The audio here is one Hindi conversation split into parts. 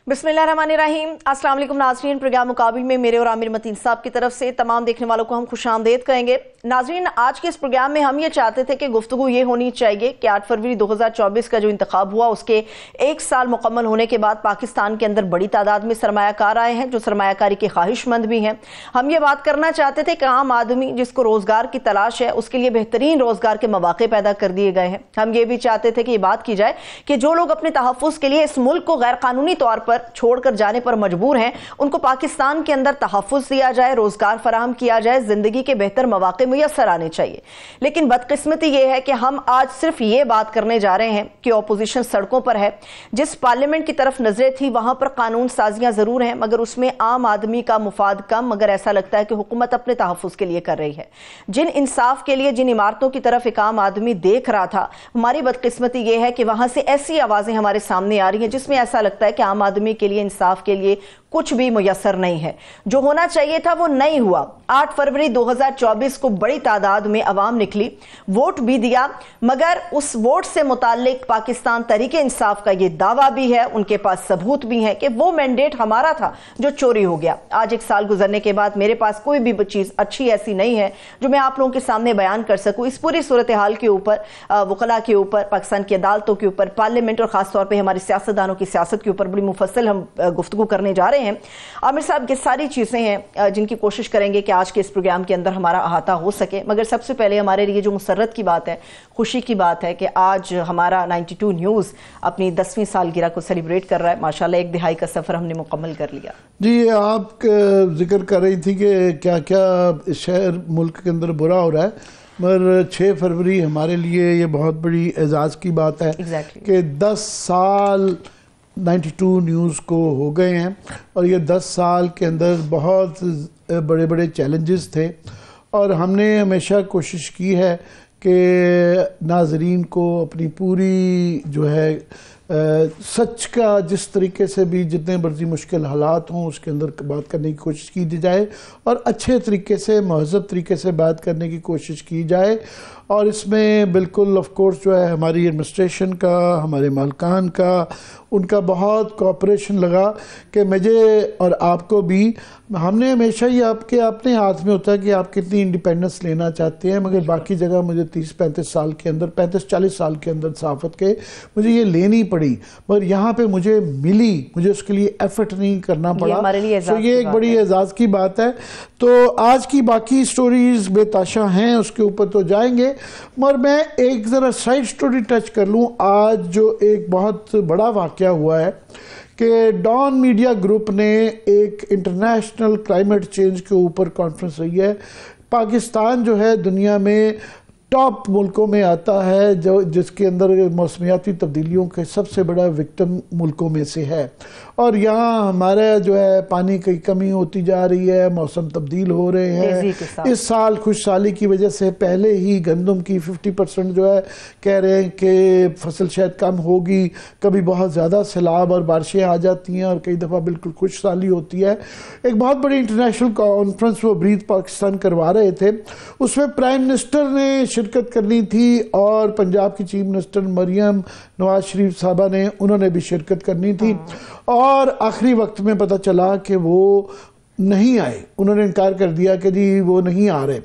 बिस्मिल्लाहिर्रहमानिर्रहीम। अस्सलाम वालेकुम नाज़रीन, प्रोग्राम मुकाबिल में मेरे और आमिर मतीन साहब की तरफ से तमाम देखने वालों को हम खुशामदीद कहेंगे। नाज़रीन, आज के इस प्रोग्राम में हम ये चाहते थे कि गुफ्तगू ये होनी चाहिए कि 8 फरवरी 2024 का जो इंतखाब हुआ उसके 1 साल मुकम्मल होने के बाद पाकिस्तान के अंदर बड़ी तादाद में सरमायाकार आए हैं जो सरमायाकारी के ख्वाहिशमंद भी हैं। हम ये बात करना चाहते थे कि आम आदमी जिसको रोज़गार की तलाश है उसके लिए बेहतरीन रोज़गार के मौके पैदा कर दिए गए हैं। हम ये भी चाहते थे कि ये बात की जाए कि जो लोग अपने तहफ़्फ़ुज़ के लिए इस मुल्क को गैर कानूनी तौर पर छोड़कर जाने पर मजबूर हैं उनको पाकिस्तान के अंदर तहफ़्फ़ुज़ दिया जाए, रोज़गार फराहम किया जाए, ज़िंदगी के बेहतर मौके मुयस्सर आने चाहिए। लेकिन बदकिस्मती ये है कि हम आज सिर्फ ये बात करने जा रहे हैं कि अपोजिशन सड़कों पर है। जिस पार्लियामेंट की तरफ नजरें थी वहां पर कानून साजियां जरूर हैं मगर उसमें आम आदमी का मुफाद कम। मगर ऐसा लगता है कि हुकूमत अपने तहफ़्फ़ुज़ के लिए कर रही है। जिन इंसाफ के लिए जिन इमारतों की तरफ एक आम आदमी देख रहा था, हमारी बदकिस्मती ये है कि वहां से ऐसी आवाजें हमारे सामने आ रही हैं जिसमें ऐसा लगता है कि आम आदमी के लिए, इंसाफ के लिए कुछ भी मुयस्सर नहीं है। जो होना चाहिए था वो नहीं हुआ। 8 फरवरी 2024 को बड़ी तादाद में अवाम निकली, वोट भी दिया, मगर उस वोट से मुताल्लिक पाकिस्तान तहरीक इंसाफ का ये दावा भी है, उनके पास सबूत भी है कि वो मैंडेट हमारा था जो चोरी हो गया। आज 1 साल गुजरने के बाद मेरे पास कोई भी चीज़ अच्छी ऐसी नहीं है जो मैं आप लोगों के सामने बयान कर सकूँ। इस पूरी सूरत हाल के ऊपर, वकला के ऊपर, पाकिस्तान की अदालतों के ऊपर, पार्लियामेंट और ख़ासतौर पर हमारे सियासतदानों की सियासत के ऊपर बड़ी मुफस्सल हम गुफ्तगू करने जा रहे हैं। आमिर साहब, ये सारी चीज़ें हैं जिनकी कोशिश करेंगे कि आज के इस प्रोग्राम के अंदर हमारा अहाता हो सके। मगर सबसे पहले हमारे लिए जो मुसर्रत की बात है, खुशी की बात है कि आज हमारा 92 न्यूज़ अपनी 10वीं सालगिरह को सेलिब्रेट कर रहा है। माशाल्लाह 1 दिहाई का सफ़र हमने मुकम्मल कर लिया। जी, आप जिक्र कर रही थी कि क्या क्या शहर मुल्क के अंदर बुरा हो रहा है, मगर 6 फरवरी हमारे लिए ये बहुत बड़ी एजाज़ की बात है कि 10 साल 92 न्यूज़ को हो गए हैं और ये 10 साल के अंदर बहुत बड़े बड़े चैलेंजेस थे और हमने हमेशा कोशिश की है कि नाज़रीन को अपनी पूरी जो है सच का जिस तरीके से भी जितने मर्जी मुश्किल हालात हों उसके अंदर बात करने की कोशिश की जाए और अच्छे तरीके से, महज़ब तरीके से बात करने की कोशिश की जाए। और इसमें बिल्कुल ऑफ कोर्स जो है हमारी एडमिनिस्ट्रेशन का, हमारे मालकान का, उनका बहुत कोऑपरेशन लगा कि मुझे और आपको भी, हमने हमेशा ही आपके अपने हाथ में होता है कि आप कितनी इंडिपेंडेंस लेना चाहते हैं, मगर बाकी जगह मुझे 30-35 साल के अंदर, 35-40 साल के अंदर सहाफ़त के मुझे ये लेनी पड़ी, मगर यहाँ पे मुझे मिली, मुझे उसके लिए एफर्ट नहीं करना पड़ा। तो ये एक बड़ी एजाज़ की बात है। तो आज की बाकी स्टोरीज बेताशा हैं, उसके ऊपर तो जाएंगे, मगर मैं एक ज़रा साइड स्टोरी टच कर लूँ। आज जो एक बहुत बड़ा वाक़या हुआ है कि डॉन मीडिया ग्रुप ने एक इंटरनेशनल क्लाइमेट चेंज के ऊपर कॉन्फ्रेंस रही है। पाकिस्तान जो है दुनिया में टॉप मुल्कों में आता है जो जिसके अंदर मौसमियाती तब्दीलियों के सबसे बड़ा विक्टिम मुल्कों में से है और यहाँ हमारा जो है पानी की कमी होती जा रही है, मौसम तब्दील हो रहे हैं। इस साल खुशहाली की वजह से पहले ही गंदम की 50% जो है कह रहे हैं कि फसल शायद कम होगी, कभी बहुत ज़्यादा सैलाब और बारिशें आ जाती हैं और कई दफ़ा बिल्कुल खुशहाली होती है। एक बहुत बड़ी इंटरनेशनल कॉन्फ्रेंस वो ब्रीथ पाकिस्तान करवा रहे थे, उसमें प्राइम मिनिस्टर ने शिरकत करनी थी और पंजाब की चीफ मिनिस्टर मरियम नवाज शरीफ साहबा ने, उन्होंने भी शिरकत करनी थी और आखिरी वक्त में पता चला कि वो नहीं आए, उन्होंने इनकार कर दिया कि जी वो नहीं आ रहे।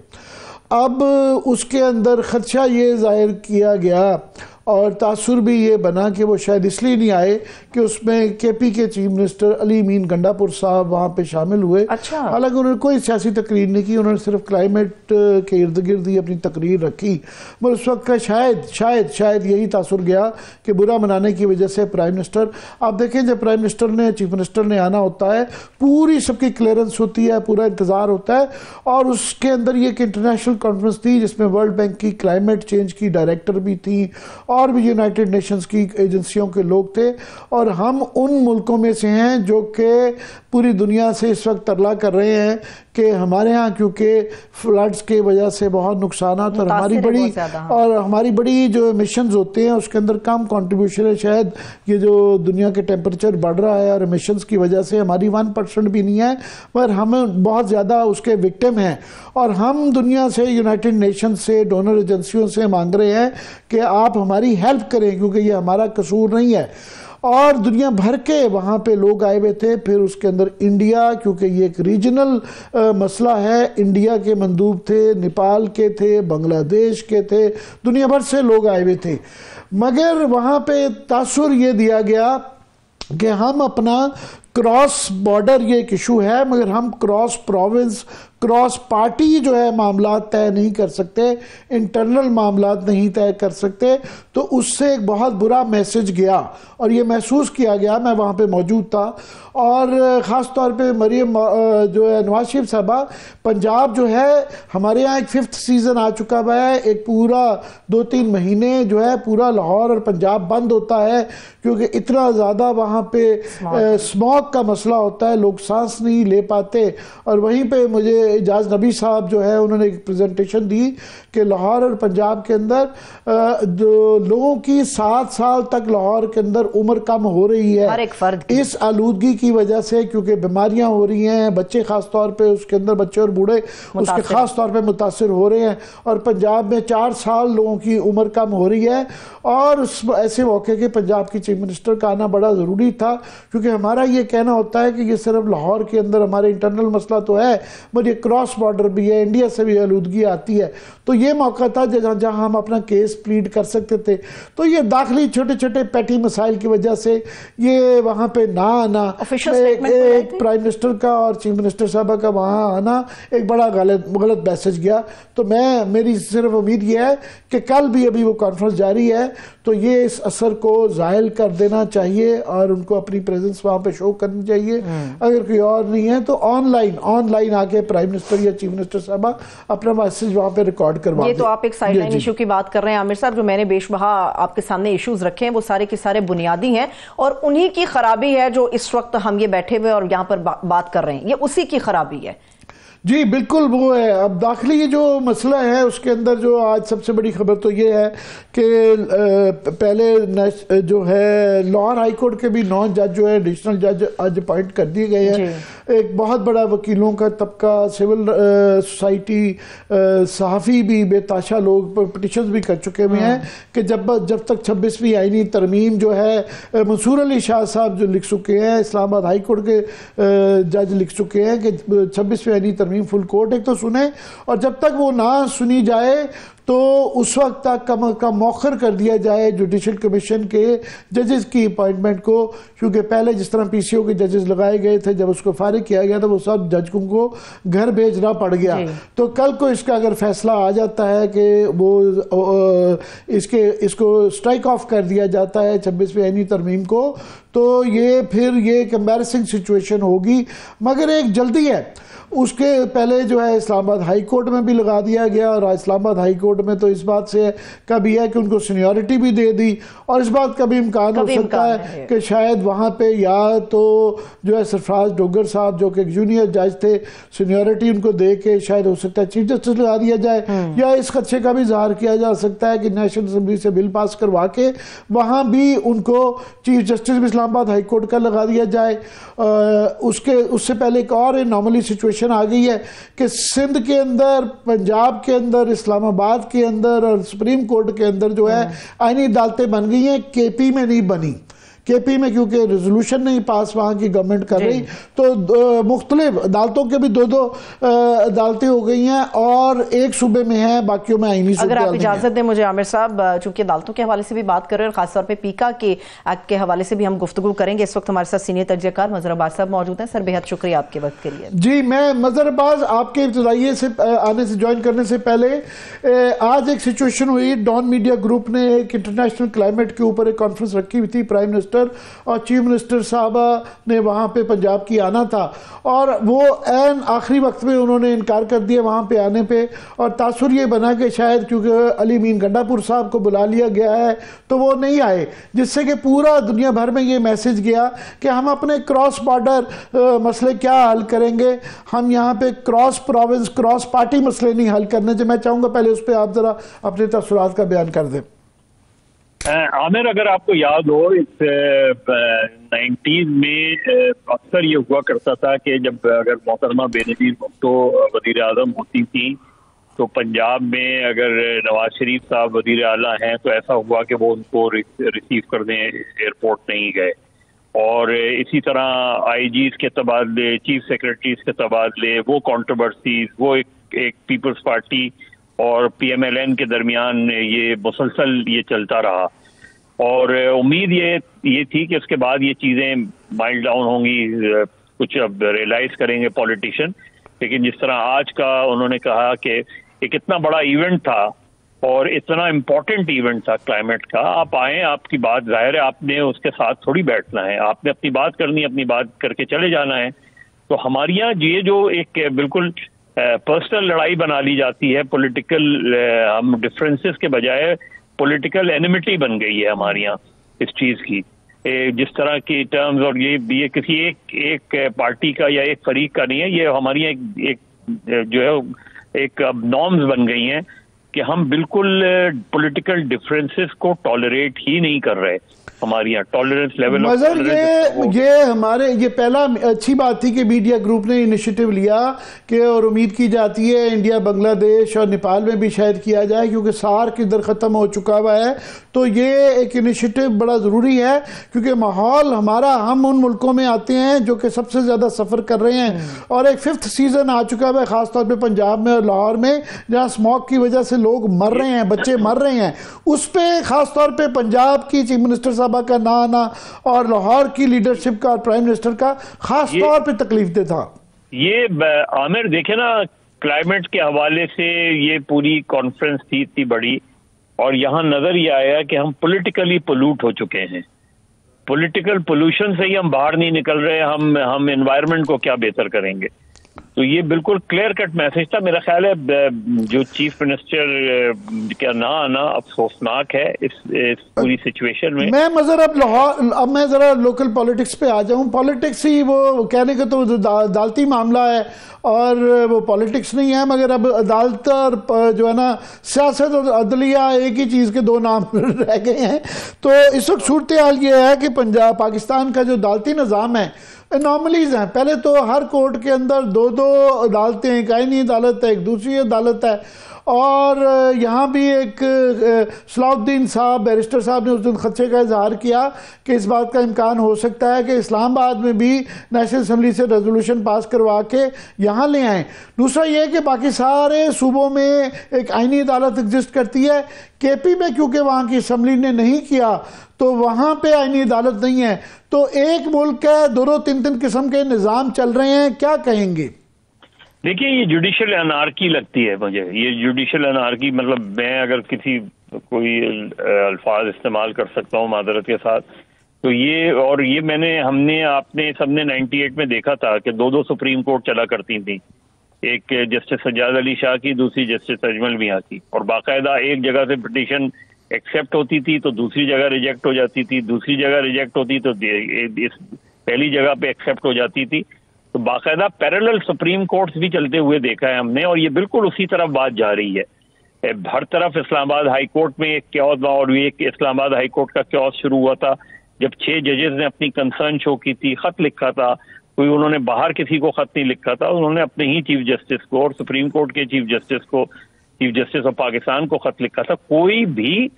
अब उसके अंदर खदशा ये जाहिर किया गया और तासुर भी ये बना कि वो शायद इसलिए नहीं आए कि उसमें केपी के chief minister Ali mean Gandapur साहब वहाँ पे शामिल हुए। अच्छा। हालांकि उन्होंने कोई सियासी तकरीर नहीं की, उन्होंने सिर्फ क्लाइमेट के इर्द गिर्द ही अपनी तकरीर रखी, मगर उस वक्त का शायद यही तासुर गया कि बुरा मनाने की वजह से प्राइम मिनिस्टर, आप देखें जब प्राइम मिनिस्टर ने, चीफ मिनिस्टर ने आना होता है पूरी सबकी क्लियरेंस होती है, पूरा इंतज़ार होता है और उसके अंदर ये एक इंटरनेशनल कॉन्फ्रेंस थी जिसमें वर्ल्ड बैंक की क्लाइमेट चेंज की डायरेक्टर भी थी और भी यूनाइटेड नेशंस की एजेंसियों के लोग थे और हम उन मुल्कों में से हैं जो कि पूरी दुनिया से इस वक्त तरला कर रहे हैं कि हमारे यहाँ क्योंकि फ्लड्स के वजह से बहुत नुकसान और हमारी बड़ी जो एमिशंस होते हैं उसके अंदर कम कंट्रीब्यूशन है। शायद ये जो दुनिया के टेम्परेचर बढ़ रहा है और एमिशंस की वजह से हमारी 1% भी नहीं है, मगर हम बहुत ज़्यादा उसके विक्टिम हैं और हम दुनिया से, यूनाइटेड नेशन से, डोनर एजेंसियों से मांग रहे हैं कि आप हमारी हेल्प करें क्योंकि ये हमारा कसूर नहीं है। और दुनिया भर के वहाँ पे लोग आए हुए थे। फिर उसके अंदर इंडिया, क्योंकि ये एक रीजनल मसला है, इंडिया के मंदूब थे, नेपाल के थे, बांग्लादेश के थे, दुनिया भर से लोग आए हुए थे। मगर वहाँ पे तासुर ये दिया गया कि हम अपना क्रॉस बॉर्डर, ये एक इशू है, मगर हम क्रॉस प्रोविंस, क्रॉस पार्टी जो है मामला तय नहीं कर सकते, इंटरनल मामला नहीं तय कर सकते। तो उससे एक बहुत बुरा मैसेज गया और ये महसूस किया गया, मैं वहाँ पे मौजूद था। और ख़ास तौर पे मरियम जो है नवाज शरीफ साहबा, पंजाब जो है हमारे यहाँ एक 5th सीज़न आ चुका हुआ है, एक पूरा 2-3 महीने जो है पूरा लाहौर और पंजाब बंद होता है क्योंकि इतना ज़्यादा वहाँ पे स्मॉग का मसला होता है, लोग सांस नहीं ले पाते। और वहीं पे मुझे इजाज़ नबी साहब जो है उन्होंने एक प्रेजेंटेशन दी कि लाहौर और पंजाब के अंदर जो लोगों की 7 साल तक लाहौर के अंदर उम्र कम हो रही है, हर एक फर्द इस आलूदगी की वजह से, क्योंकि बीमारियां हो रही हैं, बच्चे खास तौर पे उसके अंदर, बच्चे और बूढ़े उसके खास तौर पे मुतासिर हो रहे हैं। और पंजाब में 4 साल लोगों की उम्र कम हो रही है। और उस ऐसे मौके के पंजाब की चीफ मिनिस्टर का आना बड़ा ज़रूरी था, क्योंकि हमारा ये कहना होता है कि ये सिर्फ लाहौर के अंदर हमारे इंटरनल मसला तो है, मगर ये क्रॉस बॉर्डर भी है, इंडिया से भी आलूदगी आती है। तो ये मौका था जहाँ हम अपना केस प्लीड कर सकते थे। तो ये दाखिली छोटे छोटे पैटी मसाइल की वजह से ये वहाँ पे ना आना, एक प्राइम मिनिस्टर का और चीफ मिनिस्टर साहबा का वहाँ आना एक बड़ा गलत मैसेज गया। तो मेरी सिर्फ उम्मीद ये है कि कल भी अभी वो कॉन्फ्रेंस जारी है, तो ये इस असर को ज़ाहिल कर देना चाहिए और उनको अपनी प्रेजेंस वहाँ पे शो करनी चाहिए। अगर कोई और नहीं है तो ऑनलाइन आके प्राइम मिनिस्टर या चीफ मिनिस्टर साहबा अपना मैसेज वहाँ पे रिकॉर्ड करवा दें। ये तो आप एक साइडलाइन इशू की बात कर रहे हैं आमिर साहब, जो मैंने बेशबहा आपके सामने इश्यूज रखे हैं वो सारे के सारे बुनियादी हैं और उन्हीं की खराबी है जो इस वक्त हम ये बैठे हुए और यहाँ पर बात कर रहे हैं, ये उसी की खराबी है। जी बिल्कुल वो है। अब दाखिली जो मसला है उसके अंदर जो आज सबसे बड़ी खबर तो ये है कि पहले जो है लाहौर हाई कोर्ट के भी 9 जज जो है एडिशनल जज आज अपॉइंट कर दिए गए हैं। एक बहुत बड़ा वकीलों का तबका, सिविल सोसाइटी, सहाफ़ी भी, बेताशा लोग पिटिशन भी कर चुके हुए हैं कि जब तक 26वीं आईनी तरमीम जो है मंसूर अली शाह साहब जो लिख चुके हैं, इस्लामाबाद हाई कोर्ट के जज लिख चुके हैं कि 26वीं आईनी तरमीम फुल कोर्ट एक तो सुने, और जब तक वो ना सुनी जाए तो उस वक्त तक कम मौखर कर दिया जाए जुडिशल कमीशन के जजेस की अपॉइंटमेंट को। क्योंकि पहले जिस तरह पीसीओ के जजेस लगाए गए थे, जब उसको फारिग किया गया था वो सब जजों को घर भेजना पड़ गया। तो कल को इसका अगर फैसला आ जाता है कि वो इसको स्ट्राइक ऑफ कर दिया जाता है 26वीं आईनी तरमीम को, तो ये फिर ये एक एम्बैरेसिंग सिचुएशन होगी। मगर एक जल्दी है, उसके पहले जो है इस्लामाबाद हाई कोर्ट में भी लगा दिया गया, और इस्लामाबाद हाई कोर्ट में तो इस बात से कभी है कि उनको सीनियरिटी भी दे दी, और इस बात का भी इम्कान हो सकता है कि शायद वहाँ पे या तो जो है सरफराज डोगर साहब जो कि एक जूनियर जज थे, सीनियरिटी उनको दे के शायद हो सकता है चीफ जस्टिस लगा दिया जाए, या इस खदशे का भी इजहार किया जा सकता है कि नेशनल असम्बली से बिल पास करवा के वहाँ भी उनको chief justice Islamabad high court का लगा दिया जाए। उससे पहले एक और नॉर्मली सिचुएशन आ गई है कि सिंध के अंदर, पंजाब के अंदर, इस्लामाबाद के अंदर और सुप्रीम कोर्ट के अंदर जो है आईनी अदालतें बन गई हैं, केपी में नहीं बनी। केपी में क्योंकि रेजोल्यूशन नहीं पास वहाँ की गवर्नमेंट कर रही, तो मुख्तलिफ अदालतों के भी 2-2 अदालतें हो गई हैं और एक सूबे में है, बाकियों में आईनी। अगर आप इजाजत दें मुझे आमिर साहब, चूंकि अदालतों के हवाले से भी बात कर रहे हैं और खासतौर पे पीका के एक्ट के हवाले से भी हम गुफ्तगू करेंगे। इस वक्त हमारे साथ सीनियर तर्जयकार मजहर अब्बास साहब मौजूद हैं। सर बेहद शुक्रिया आपके वक्त के लिए। जी, मैं मजहर अब्बास आपके इब्तदाइये से आने से ज्वाइन करने से पहले आज एक सिचुएशन हुई, डॉन मीडिया ग्रुप ने एक इंटरनेशनल क्लाइमेट के ऊपर एक कॉन्फ्रेंस रखी हुई थी, प्राइम मिनिस्टर और चीफ मिनिस्टर साहबा ने वहाँ पे पंजाब की आना था, और वो एन आखिरी वक्त में उन्होंने इनकार कर दिया वहाँ पे आने पे, और तासुर ये बना कि शायद क्योंकि अली मीन गंडापुर साहब को बुला लिया गया है तो वो नहीं आए, जिससे कि पूरा दुनिया भर में ये मैसेज गया कि हम अपने क्रॉस बॉर्डर मसले क्या हल करेंगे, हम यहाँ पे क्रॉस प्रोविंस, क्रॉस पार्टी मसले नहीं हल करने। जो मैं चाहूँगा पहले उस पर आप ज़रा अपने तसुरात का बयान कर दें। आमिर, अगर आपको याद हो, इस 90s में अक्सर ये हुआ करता था कि जब अगर मोहतरमा बेनजीर भुट्टो वज़ीर आज़म होती थी तो पंजाब में अगर नवाज शरीफ साहब वजीर आला हैं तो ऐसा हुआ कि वो उनको रिसीव करने एयरपोर्ट नहीं गए, और इसी तरह आईजीज के तबादले, चीफ सेक्रेटरीज के तबादले, वो कंट्रोवर्सीज, वो एक पीपल्स पार्टी और पीएमएलएन के दरमियान ये मुसलसल ये चलता रहा, और उम्मीद ये थी कि उसके बाद ये चीज़ें माइल्ड डाउन होंगी, कुछ अब रियलाइज करेंगे पॉलिटिशियन। लेकिन जिस तरह आज का उन्होंने कहा कि एक इतना बड़ा इवेंट था और इतना इम्पोर्टेंट इवेंट था क्लाइमेट का, आप आए, आपकी बात जाहिर है आपने उसके साथ थोड़ी बैठना है, आपने अपनी बात करनी, अपनी बात करके चले जाना है। तो हमारे यहाँ ये जो एक बिल्कुल पर्सनल लड़ाई बना ली जाती है, पॉलिटिकल हम डिफरेंसेस के बजाय पॉलिटिकल एनिमिटी बन गई है हमारे यहाँ इस चीज़ की, जिस तरह की टर्म्स, और ये किसी एक पार्टी का या एक फरीक का नहीं है, ये हमारी एक जो है एक अब नॉर्म्स बन गई हैं कि हम बिल्कुल पॉलिटिकल डिफरेंसेस को टॉलरेट ही नहीं कर रहे। हमारे यहाँ टॉलरेंस लेवल ये हमारे ये पहला अच्छी बात थी कि मीडिया ग्रुप ने इनिशिएटिव लिया कि, और उम्मीद की जाती है इंडिया, बांग्लादेश और नेपाल में भी शायद किया जाए, क्योंकि सार्क इधर ख़त्म हो चुका हुआ है। तो ये एक इनिशिएटिव बड़ा ज़रूरी है, क्योंकि माहौल हमारा, हम उन मुल्कों में आते हैं जो कि सबसे ज़्यादा सफ़र कर रहे हैं, और एक 5th सीज़न आ चुका है ख़ासतौर पर पंजाब में और लाहौर में, जहाँ स्मोक की वजह से लोग मर रहे हैं, बच्चे मर रहे हैं। उस पर ख़ासतौर पर पंजाब की चीफ मिनिस्टर साहब का ना आना और लाहौर की लीडरशिप का और प्राइम मिनिस्टर का खास तौर पे तकलीफदेह था। ये आमिर देखे ना, क्लाइमेट के हवाले से ये पूरी कॉन्फ्रेंस थी इतनी बड़ी, और यहाँ नजर ये आया कि हम पॉलिटिकली पोल्यूट हो चुके हैं। पॉलिटिकल पोल्यूशन से ही हम बाहर नहीं निकल रहे, हम एनवायरनमेंट को क्या बेहतर करेंगे। तो ये बिल्कुल क्लियर कट मैसेज था। मेरा ख्याल है जो चीफ मिनिस्टर का ना आना अफसोसनाक है इस पूरी सिचुएशन में। अब मैं जरा लोकल पॉलिटिक्स पे आ जाऊं। पॉलिटिक्स ही वो कहने का तो अदालती मामला है और वो पॉलिटिक्स नहीं है, मगर अब अदालत और जो है ना सियासत और अदलिया एक ही चीज़ के दो नाम रह गए हैं। तो इस वक्त सूरत हाल ये है कि पाकिस्तान का जो अदालती निज़ाम है, एनॉमलीज हैं। पहले तो हर कोर्ट के अंदर दो अदालतें, एक आईनी अदालत है, एक दूसरी अदालत है, और यहाँ भी एक सलाउद्दीन साहब, बैरिस्टर साहब ने उस दिन खदशे का इजहार किया कि इस बात का इम्कान हो सकता है कि इस्लामाबाद में भी नेशनल असम्बली से रेजोल्यूशन पास करवा के यहाँ ले आएँ। दूसरा ये कि बाकी सारे सूबों में एक आईनी अदालत एग्जिस्ट करती है, केपी में क्योंकि वहाँ की असम्बली ने नहीं किया तो वहाँ पे आईनी अदालत नहीं है। तो एक मुल्क है, दो तीन किस्म के निज़ाम चल रहे हैं, क्या कहेंगे? देखिए, ये जुडिशल अनार्की लगती है मुझे। ये जुडिशल अनार्की मतलब मैं अगर कोई अल्फाज इस्तेमाल कर सकता हूँ मादरत के साथ, तो ये हमने आपने सबने 98 में देखा था कि दो सुप्रीम कोर्ट चला करती थी, एक जस्टिस सज्जाद अली शाह की, दूसरी जस्टिस अजमल मियां की, और बाकायदा एक जगह से पिटीशन एक्सेप्ट होती थी तो दूसरी जगह रिजेक्ट हो जाती थी, दूसरी जगह रिजेक्ट होती तो इस पहली जगह पे एक्सेप्ट हो जाती थी। तो बाकायदा पैरेलल सुप्रीम कोर्ट्स भी चलते हुए देखा है हमने, और ये बिल्कुल उसी तरफ बात जा रही है। हर तरफ इस्लामाबाद हाई कोर्ट में एक क्योस, और एक इस्लामाबाद हाई कोर्ट का क्योस शुरू हुआ था जब 6 जजेस ने अपनी कंसर्न शो की थी, खत लिखा था, कोई उन्होंने बाहर किसी को खत नहीं लिखा था, उन्होंने अपने ही चीफ जस्टिस को और सुप्रीम कोर्ट के चीफ जस्टिस ऑफ पाकिस्तान को खत लिखा था। कोई भी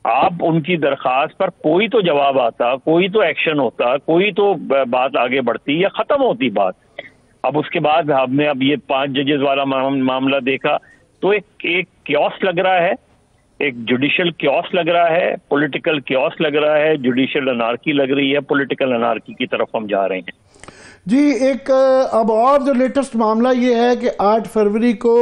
आप उनकी दरखास्त पर कोई तो जवाब आता, कोई तो एक्शन होता, कोई तो बात आगे बढ़ती या खत्म होती बात। अब उसके बाद हमने अब ये 5 जजेस वाला मामला देखा तो एक क्योस लग रहा है, एक जुडिशल क्योस लग रहा है, पॉलिटिकल क्योस लग रहा है, जुडिशल अनार्की लग रही है, पॉलिटिकल अनार्की की तरफ हम जा रहे हैं। जी, एक अब और जो लेटेस्ट मामला ये है कि 8 फरवरी को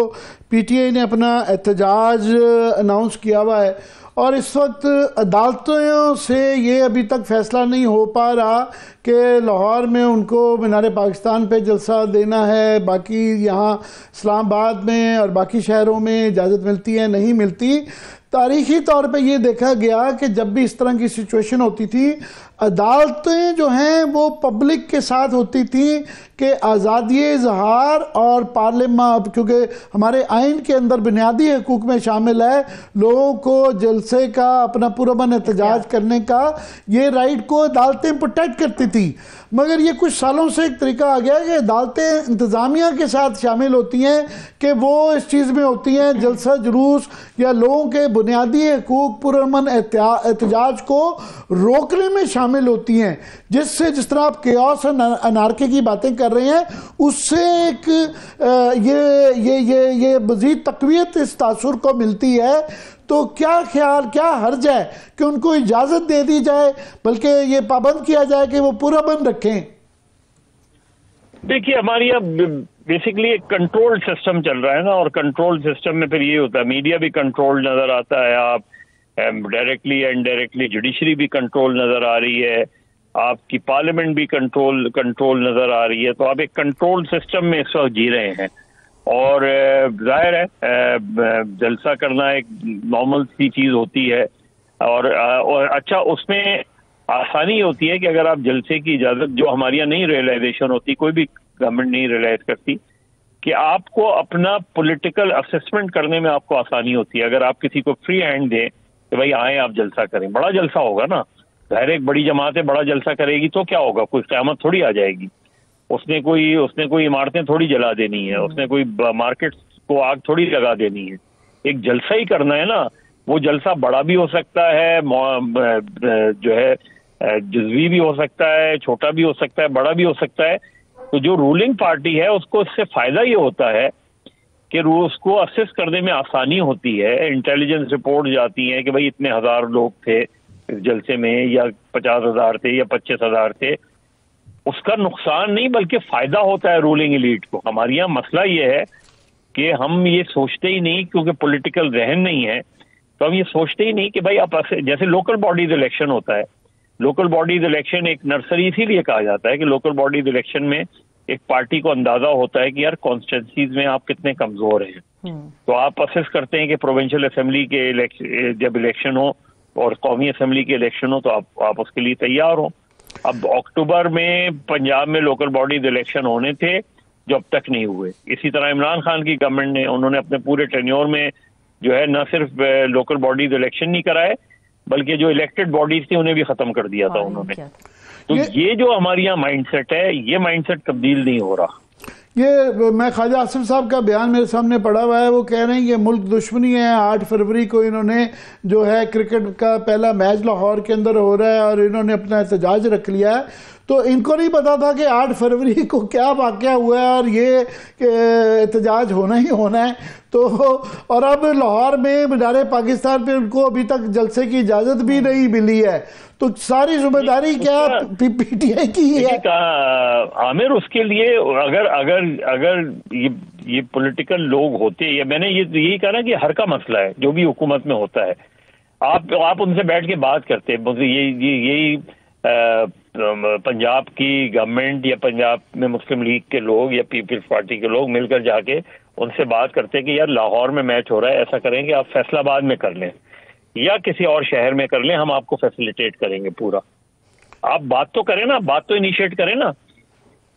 पीटीआई ने अपना एहतजाज अनाउंस किया हुआ है, और इस वक्त अदालतों से ये अभी तक फैसला नहीं हो पा रहा कि लाहौर में उनको मीनार पाकिस्तान पे जलसा देना है, बाकी यहाँ इस्लामाबाद में और बाकी शहरों में इजाज़त मिलती है, नहीं मिलती। तारीखी तौर पे ये देखा गया कि जब भी इस तरह की सिचुएशन होती थी, अदालतें जो हैं वो पब्लिक के साथ होती थी कि आज़ादी इजहार और पार्लियामेंट, क्योंकि हमारे आइन के अंदर बुनियादी हकूक में शामिल है लोगों को जलसे का, अपना पुरअमन एहतजाज करने का, ये राइट को अदालतें प्रोटेक्ट करती थी। मगर ये कुछ सालों से एक तरीका आ गया कि अदालतें इंतज़ामिया के साथ शामिल होती हैं कि वो इस चीज़ में होती हैं, जलसा जुलूस या लोगों के बुनियादी हकूक पुरअमन एहतजाज को रोकने में शामिल होती हैं, जिससे जिस तरह आप केओस और अनार्की की बातें कर रहे हैं उससे एक ये मज़ीद तक़वियत इस तासुर को मिलती है। तो क्या ख्याल, क्या हर्ज है कि उनको इजाज़त दे दी जाए, बल्कि ये पाबंद किया जाए कि वो पूरा बंद रखें? देखिए, हमारे यहाँ बेसिकली एक कंट्रोल सिस्टम चल रहा है ना, और कंट्रोल सिस्टम में फिर ये होता है मीडिया भी कंट्रोल नजर आता है, आप डायरेक्टली या इनडायरेक्टली जुडिशरी भी कंट्रोल नजर आ रही है, आपकी पार्लियामेंट भी कंट्रोल नजर आ रही है। तो आप एक कंट्रोल सिस्टम में इस वक्त जी रहे हैं, और जाहिर है जलसा करना एक नॉर्मल सी चीज होती है, और अच्छा उसमें आसानी होती है कि अगर आप जलसे की इजाजत, जो हमारे यहाँ नहीं रियलाइजेशन होती, कोई भी गवर्नमेंट नहीं रियलाइज करती, कि आपको अपना पॉलिटिकल असेसमेंट करने में आपको आसानी होती है। अगर आप किसी को फ्री हैंड दें कि भाई आए आप जलसा करें, बड़ा जलसा होगा ना, जाहिर एक बड़ी जमात है, बड़ा जलसा करेगी तो क्या होगा, कोई क़यामत थोड़ी आ जाएगी, उसने कोई इमारतें थोड़ी जला देनी है, उसने कोई मार्केट को आग थोड़ी लगा देनी है। एक जलसा ही करना है ना, वो जलसा बड़ा भी हो सकता है, जो है जुज़वी भी हो सकता है, छोटा भी हो सकता है, बड़ा भी हो सकता है। तो जो रूलिंग पार्टी है उसको इससे फायदा ये होता है कि उसको असेस करने में आसानी होती है। इंटेलिजेंस रिपोर्ट जाती हैं कि भाई इतने हजार लोग थे इस जलसे में, या 50,000 थे या 25,000 थे। उसका नुकसान नहीं बल्कि फायदा होता है रूलिंग एलीट को। हमारे यहाँ मसला ये है कि हम ये सोचते ही नहीं, क्योंकि पॉलिटिकल जहन नहीं है, तो हम ये सोचते ही नहीं कि भाई आप जैसे लोकल बॉडीज इलेक्शन होता है, लोकल बॉडीज इलेक्शन एक नर्सरी इसीलिए कहा जाता है कि लोकल बॉडीज इलेक्शन में एक पार्टी को अंदाजा होता है कि यार कॉन्स्टिट्यूंसीज में आप कितने कमजोर हैं। तो आप असेस करते हैं कि प्रोविंशियल असेंबली के जब इलेक्शन हो और कौमी असेंबली के इलेक्शन हो तो आप उसके लिए तैयार हो। अब अक्टूबर में पंजाब में लोकल बॉडीज इलेक्शन होने थे जो अब तक नहीं हुए। इसी तरह इमरान खान की गवर्नमेंट ने, उन्होंने अपने पूरे टेन्योर में जो है न सिर्फ लोकल बॉडीज इलेक्शन नहीं कराए बल्कि जो इलेक्टेड बॉडीज थी उन्हें भी खत्म कर दिया था उन्होंने। तो ये जो हमारे यहाँ माइंडसेट है, ये माइंडसेट तब्दील नहीं हो रहा। ये मैं ख्वाजा आसिफ साहब का बयान मेरे सामने पड़ा हुआ है, वो कह रहे हैं ये मुल्क दुश्मनी है। 8 फरवरी को इन्होंने जो है क्रिकेट का पहला मैच लाहौर के अंदर हो रहा है और इन्होंने अपना एहतजाज रख लिया है। तो इनको नहीं पता था कि 8 फरवरी को क्या वाक़या हुआ है और ये एहतजाज होना ही होना है। तो और अब लाहौर में मीनार पाकिस्तान पे उनको अभी तक जलसे की इजाज़त भी नहीं मिली है। तो सारी जिम्मेदारी क्या पीटीआई की है? आमिर, उसके लिए अगर ये पॉलिटिकल लोग होते, या मैंने यही कहा ना कि हर का मसला है जो भी हुकूमत में होता है, आप उनसे बैठ के बात करते, यही पंजाब की गवर्नमेंट या पंजाब में मुस्लिम लीग के लोग या पीपल्स पार्टी के लोग मिलकर जाके उनसे बात करते कि यार लाहौर में मैच हो रहा है, ऐसा करें कि आप फैसलाबाद में कर लें या किसी और शहर में कर लें, हम आपको फैसिलिटेट करेंगे पूरा। आप बात तो करें ना, बात तो इनिशिएट करें ना।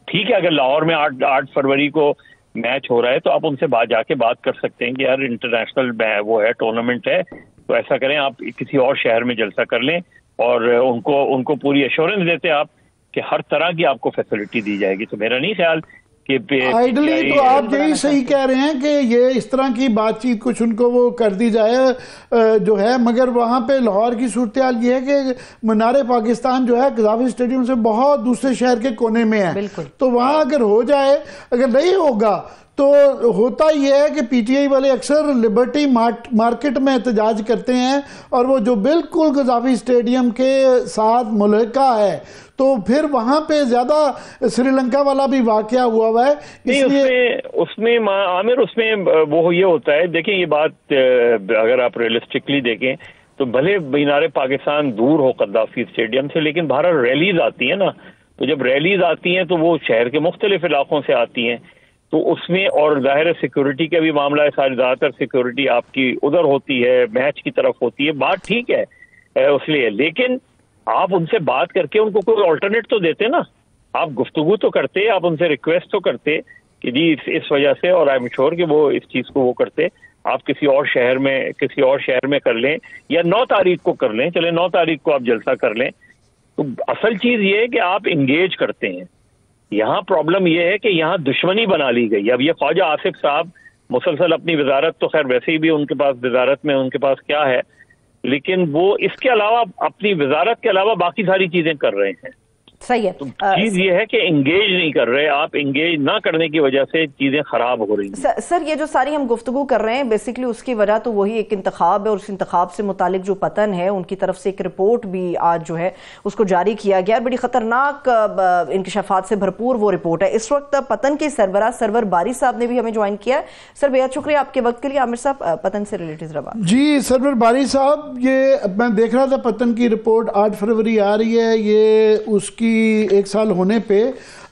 ठीक है, अगर लाहौर में 8 फरवरी को मैच हो रहा है तो आप उनसे जाके बात कर सकते हैं कि यार इंटरनेशनल वो है, टूर्नामेंट है, तो ऐसा करें आप किसी और शहर में जलसा कर लें, और उनको पूरी एश्योरेंस देते आप कि हर तरह की आपको फैसिलिटी दी जाएगी। तो मेरा नहीं ख्याल कि आइडली तो आप यही सही कह रहे हैं कि ये इस तरह की बातचीत कुछ उनको वो कर दी जाए जो है, मगर वहाँ पे लाहौर की सूरत हाल ये है कि मीनार पाकिस्तान जो है कज़ाफी स्टेडियम से बहुत दूसरे शहर के कोने में है। तो वहाँ अगर हो जाए, अगर नहीं होगा तो होता यह है कि पीटीआई वाले अक्सर लिबर्टी मार्केट में एहतजाज करते हैं, और वो जो बिल्कुल कज़ाफी स्टेडियम के साथ मुल्का है, तो फिर वहां पे ज्यादा श्रीलंका वाला भी वाकया हुआ है। इसलिए उसमें आमिर, उसमें वो ये होता है, देखिए ये बात अगर आप रियलिस्टिकली देखें तो भले मीनार पाकिस्तान दूर हो कद्दाफी स्टेडियम से, लेकिन बाहर रैलीज आती है ना, तो जब रैलीज आती हैं तो वो शहर के मुख्तलिफ इलाकों से आती हैं, तो उसमें और ज़ाहिर सिक्योरिटी का भी मामला है, सारी ज़्यादातर सिक्योरिटी आपकी उधर होती है, मैच की तरफ होती है, बात ठीक है उसलिए। लेकिन आप उनसे बात करके उनको कोई ऑल्टरनेट तो देते ना, आप गुफ्तगू तो करते, आप उनसे रिक्वेस्ट तो करते कि जी इस वजह से, और आई एम श्योर कि वो इस चीज को वो करते। आप किसी और शहर में कर लें, या 9 तारीख को कर लें, चले 9 तारीख को आप जलसा कर लें। तो असल चीज ये है कि आप इंगेज करते हैं। यहाँ प्रॉब्लम ये है कि यहाँ दुश्मनी बना ली गई। अब ये ख्वाजा आसिफ साहब मुसलसल अपनी वजारत, तो खैर वैसे ही भी उनके पास वजारत में उनके पास क्या है, लेकिन वो इसके अलावा अपनी वजारत के अलावा बाकी सारी चीजें कर रहे हैं। सही है। तो चीज ये है कि इंगेज नहीं कर रहे, आप इंगेज ना करने की वजह से चीजें खराब हो रही हैं। सर ये जो सारी हम गुफ्तगू कर रहे हैं बेसिकली उसकी वजह तो वही एक इंतखाब है, और उस इंतखाब से मुतालिक जो पतन है उनकी तरफ से एक रिपोर्ट भी आज जो है उसको जारी किया गया। बड़ी खतरनाक इंकशाफात से भरपूर वो रिपोर्ट है। इस वक्त पतन के सरबराह सरवर बारी साहब ने भी हमें ज्वाइन किया है। सर बेहद शुक्रिया आपके वक्त के लिए। आमिर साहब, पतन से रिलेटेड रवा जी। सरवर बारी साहब, ये मैं देख रहा था पतन की रिपोर्ट 8 फरवरी आ रही है, ये उसकी 1 साल होने पे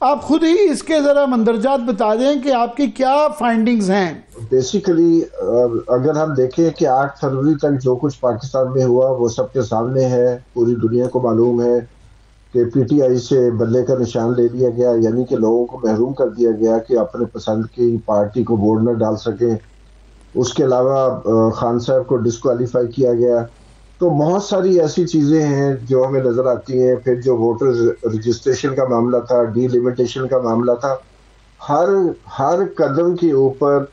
आप खुद ही इसके जरा मंदरजात बता दें कि आपकी क्या फाइंडिंग्स हैं। बेसिकली अगर हम देखें कि 8 फरवरी तक जो कुछ पाकिस्तान में हुआ वो सबके सामने है, पूरी दुनिया को मालूम है कि पीटीआई से बल्ले का निशान ले लिया गया, यानी कि लोगों को महरूम कर दिया गया कि अपने पसंद की पार्टी को वोट न डाल सकें। उसके अलावा खान साहब को डिस्क्वालीफाई किया गया। तो बहुत सारी ऐसी चीज़ें हैं जो हमें नज़र आती हैं। फिर जो वोटर रजिस्ट्रेशन का मामला था, डीलिमिटेशन का मामला था, हर कदम के ऊपर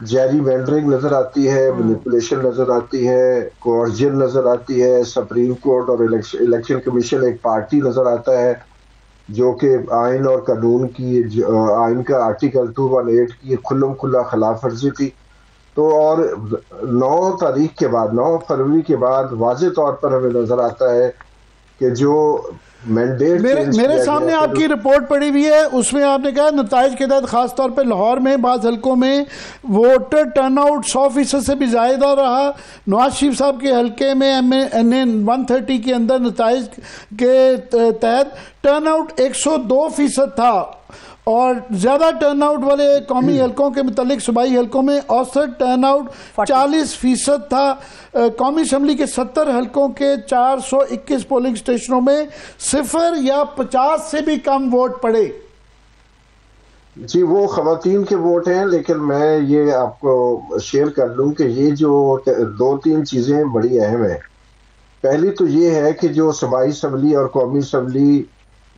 जैरी वेंडरिंग नज़र आती है, मैनिपुलेशन नज़र आती है, कोर्जन नज़र आती है। सुप्रीम कोर्ट और इलेक्शन कमीशन एक पार्टी नज़र आता है जो कि आइन और कानून की, आइन का आर्टिकल 218 की खुल्लम खुल्ला खिलाफ वर्जी थी। तो और 9 तारीख के बाद, 9 फरवरी के बाद वाज़े तौर पर हमें नजर आता है कि जो मैंडेट मेरे सामने आपकी रिपोर्ट पड़ी हुई है, उसमें आपने कहा नताइज के तहत खासतौर पर लाहौर में बाज़ हल्कों में वोटर टर्नआउट 100% से भी ज़्यादा रहा। नवाज शरीफ साहब के हल्के में NA 130 के अंदर नताइज के तहत टर्नआउट 102% था, और ज्यादा टर्नआउट वाले कौमी हलकों के मुतालिक सूबाई हलकों में औसत टर्नआउट 40% था। कौमी असम्बली के 70 हलकों के 421 पोलिंग स्टेशनों में 0 या 50 से भी कम वोट पड़े। जी, वो खवातीन के वोट हैं, लेकिन मैं ये आपको शेयर कर लूं कि ये जो 2-3 चीजें बड़ी अहम है। पहली तो ये है कि जो सूबाई असम्बली और कौमी असम्बली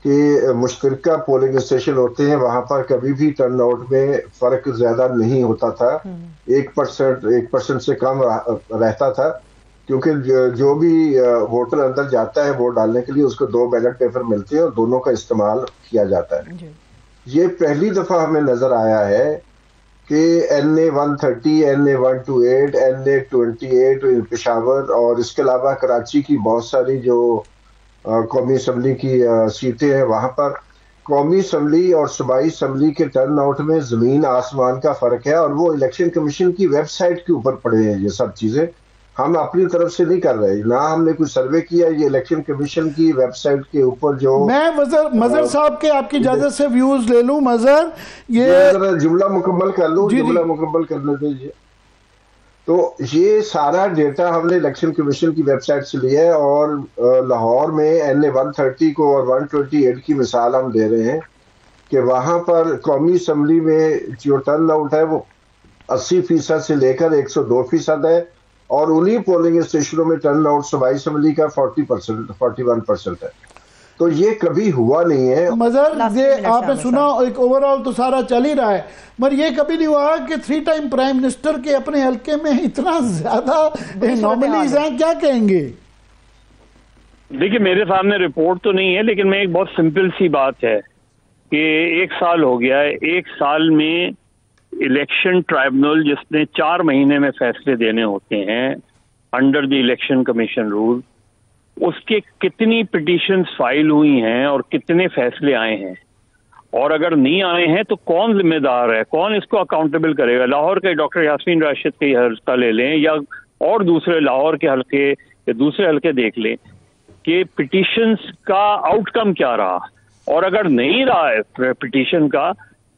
के मुश्तरका पोलिंग स्टेशन होते हैं, वहां पर कभी भी टर्नआउट में फर्क ज्यादा नहीं होता था। 1% से कम रहता था, क्योंकि जो भी वोटर अंदर जाता है वोट डालने के लिए उसको 2 बैलेट पेपर मिलते हैं और दोनों का इस्तेमाल किया जाता है। ये पहली दफा हमें नजर आया है कि NA 130, NA 128, NA 28 पेशावर और इसके अलावा कराची की बहुत सारी जो कौमी असम्बली की सीटें हैं, वहां पर कौमी असम्बली और सूबाई असम्बली के टर्न आउट में जमीन आसमान का फर्क है। और वो इलेक्शन कमीशन की वेबसाइट के ऊपर पड़े हैं ये सब चीजें, हम अपनी तरफ से नहीं कर रहे, ना हमने कोई सर्वे किया। ये इलेक्शन कमीशन की वेबसाइट के ऊपर जो मैं मजहर साहब के आपकी इजाजत से व्यूज ले लूं। मजहर, ये जुमला मुकम्मल कर लूं, जुमला मुकम्मल करने दीजिए। तो ये सारा डेटा हमने इलेक्शन कमीशन की वेबसाइट से लिया है, और लाहौर में NA 130 को और 128 की मिसाल हम दे रहे हैं कि वहां पर कौमी असम्बली में जो टर्न आउट है वो 80% से लेकर 102% है, और उन्हीं पोलिंग स्टेशनों में टर्न आउट सूबाई असम्बली का 41% है। तो ये कभी हुआ नहीं है। मजहर, ये आपने सुना, एक ओवरऑल तो सारा चल ही रहा है, मगर ये कभी नहीं हुआ कि 3 टाइम प्राइम मिनिस्टर के अपने हल्के में इतना ज्यादा नॉमिनीज हैं, क्या कहेंगे? देखिए, मेरे सामने रिपोर्ट तो नहीं है, लेकिन मैं एक बहुत सिंपल सी बात है कि 1 साल हो गया है। 1 साल में इलेक्शन ट्राइब्यूनल जिसने 4 महीने में फैसले देने होते हैं under the election commission rule, उसके कितनी पिटीशंस फाइल हुई हैं और कितने फैसले आए हैं, और अगर नहीं आए हैं तो कौन जिम्मेदार है, कौन इसको अकाउंटेबल करेगा। लाहौर के डॉक्टर यास्मीन राशिद के हल्का ले लें, या और दूसरे लाहौर के हल्के या दूसरे हल्के देख लें कि पिटीशंस का आउटकम क्या रहा, और अगर नहीं रहा है पिटीशन का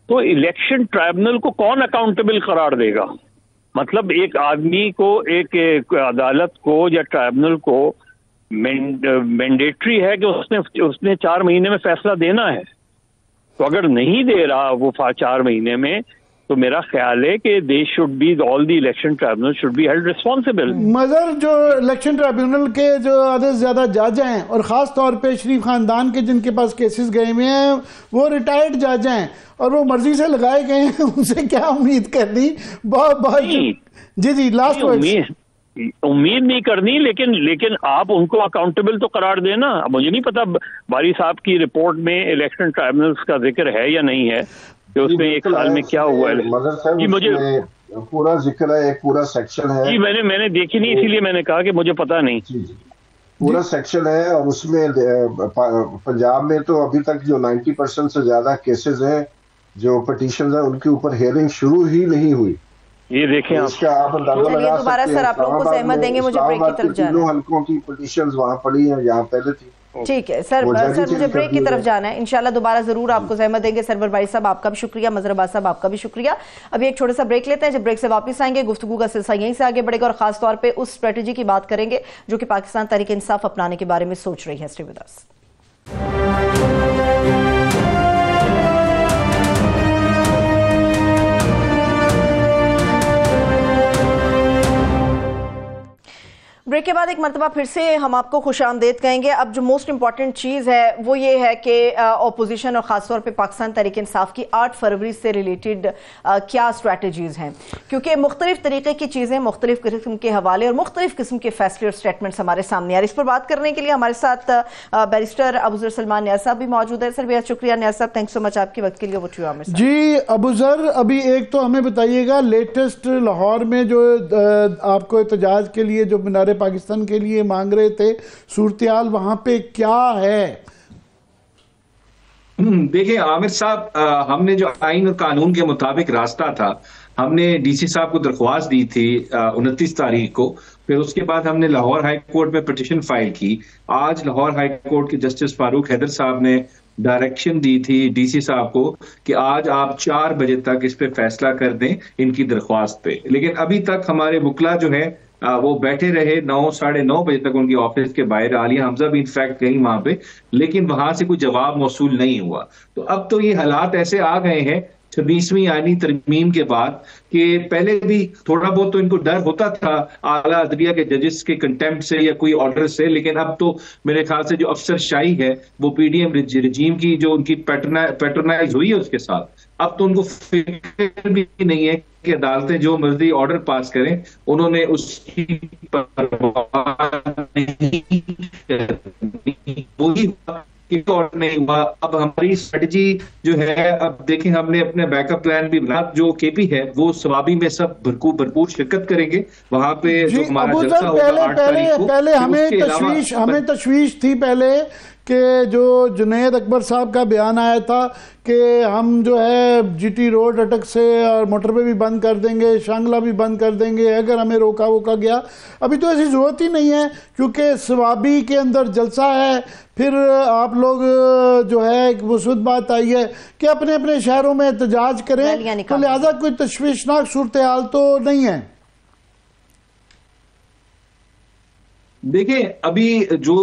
तो इलेक्शन ट्राइब्यूनल को कौन अकाउंटेबल करार देगा। मतलब एक आदमी को, एक अदालत को या ट्राइब्यूनल को मैंडेटरी है कि उसने 4 महीने में फैसला देना है। तो अगर नहीं दे रहा वो 4 महीने में, तो मेरा ख्याल है कि they should be all the election tribunal should be held responsible. मगर जो इलेक्शन ट्राइब्यूनल के जो आधे से ज्यादा जज हैं, और खास तौर पे शरीफ खानदान के जिनके पास केसेस गए हुए हैं, वो रिटायर्ड जज हैं और वो मर्जी से लगाए गए हैं, उनसे क्या उम्मीद करनी? बहुत जी लास्ट उम्मीद नहीं करनी, लेकिन आप उनको अकाउंटेबल तो करार देना। मुझे नहीं पता बारी साहब की रिपोर्ट में इलेक्शन ट्राइब्यूनल्स का जिक्र है या नहीं है, कि उसमें 1 साल में क्या हुआ है। जी मुझे पूरा जिक्र है, एक पूरा सेक्शन है जी। मैंने देखी नहीं, इसीलिए मैंने कहा कि मुझे पता नहीं। जी पूरा सेक्शन है, और उसमें पंजाब में तो अभी तक जो 90% से ज्यादा केसेस हैं, जो पिटीशन है, उनके ऊपर हियरिंग शुरू ही नहीं हुई। ये देखें आप अंदाजा लगा सकते हैं। आप लोगों को सहमत देंगे, मुझे ब्रेक की तरफ जाना है। हल्कों की पिटीशंस वहां पड़ी हैं, यहाँ पहले थी। ठीक है सर, मुझे ब्रेक की तरफ जाना है। इंशाल्लाह दोबारा जरूर आपको सहमत देंगे। सरवर भाई साहब आपका भी शुक्रिया, मजहर साहब आपका भी शुक्रिया। अभी एक छोटा सा ब्रेक लेते हैं, जब ब्रेक से वापस आएंगे गुफ्तगू का सिलसिला यहीं से आगे बढ़ेगा, और खास तौर पे उस स्ट्रेटेजी की बात करेंगे जो कि पाकिस्तान तहरीक इंसाफ अपनाने के बारे में सोच रही है। Stay with us. ब्रेक के बाद एक मरतबा फिर से हम आपको खुशामदीद कहेंगे। अब जो मोस्ट इंपॉर्टेंट चीज़ है वो ये है कि अपोजिशन और ख़ासतौर पे पाकिस्तान तहरीक इंसाफ की 8 फरवरी से रिलेटेड क्या स्ट्रैटेजीज़ हैं, क्योंकि मुख्तलिफ तरीके की चीज़ें, मुख्तलिफ किस्म के हवाले और मुख्तलिफ किस्म के फैसले और स्टेटमेंट्स हमारे सामने आ रहे हैं। इस पर बात करने के लिए हमारे साथ बैरिस्टर अबूजर सलमान नियाज़ साहब भी मौजूद है। सर बेहद शुक्रिया नियाज़ साहब, थैंक्स सो मच आपके वक्त के लिए। वो जी अबूजर, अभी एक तो हमें बताइएगा लेटेस्ट लाहौर में जो आपको एहतजाज के लिए जो मीनार पाकिस्तान के लिए मांग रहे थे, सूरत-ए-हाल वहां पे क्या है? देखिए आमिर साहब, हमने जो आइन और कानून के मुताबिक रास्ता था, हमने डीसी साहब को दरख्वास्त दी थी 29 तारीख को। फिर उसके बाद हमने लाहौर हाई कोर्ट में पिटीशन फाइल की। आज लाहौर हाई कोर्ट के जस्टिस फारूक हैदर साहब ने डायरेक्शन दी थी डीसी साहब को कि आज आप 4 बजे तक इस पे फैसला कर दें इनकी दरख्वास्त पे। लेकिन अभी तक हमारे वकला जो है वो बैठे रहे 9 साढ़े 9 बजे तक उनकी ऑफिस के बाहर। आलिया हमजा भी इनफैक्ट गई वहां पे, लेकिन वहां से कोई जवाब मौसूल नहीं हुआ। तो अब तो ये हालात ऐसे आ गए हैं 26वीं आईनी तरमीम के बाद कि पहले भी थोड़ा बहुत तो इनको डर होता था आला अदलिया के जजेस के कंटेम्प्ट से या कोई ऑर्डर से, लेकिन अब तो मेरे ख्याल से जो अफसरशाही है वो पीडीएम रजीम की जो उनकी पैटर्नाइज हुई है उसके साथ, अब तो उनको फिक्र भी नहीं है कि अदालतें जो मर्जी ऑर्डर पास करें, उन्होंने उसकी परवाह नहीं ऑर्डर नहीं हुआ। अब हमारी स्ट्रेटजी जो है, अब देखें हमने अपने बैकअप प्लान भी बना। जो केपी है वो सवाबी में सब भरपूर शिरकत करेंगे वहां पे। जो हमारा जलसा होगा 8 तारीख को। पहले हमें तशवीश थी पहले कि जो जुनैद अकबर साहब का बयान आया था कि हम जो है जीटी रोड अटक से और मोटरवे भी बंद कर देंगे, शांगला भी बंद कर देंगे अगर हमें रोका गया। अभी तो ऐसी जरूरत ही नहीं है, क्योंकि सवाबी के अंदर जलसा है। फिर आप लोग जो है एक मुस्बत बात आई है कि अपने अपने शहरों में एहतजाज करें, तो लिहाजा कोई तशवीशनाक सूरत हाल तो नहीं है। देखिए अभी जो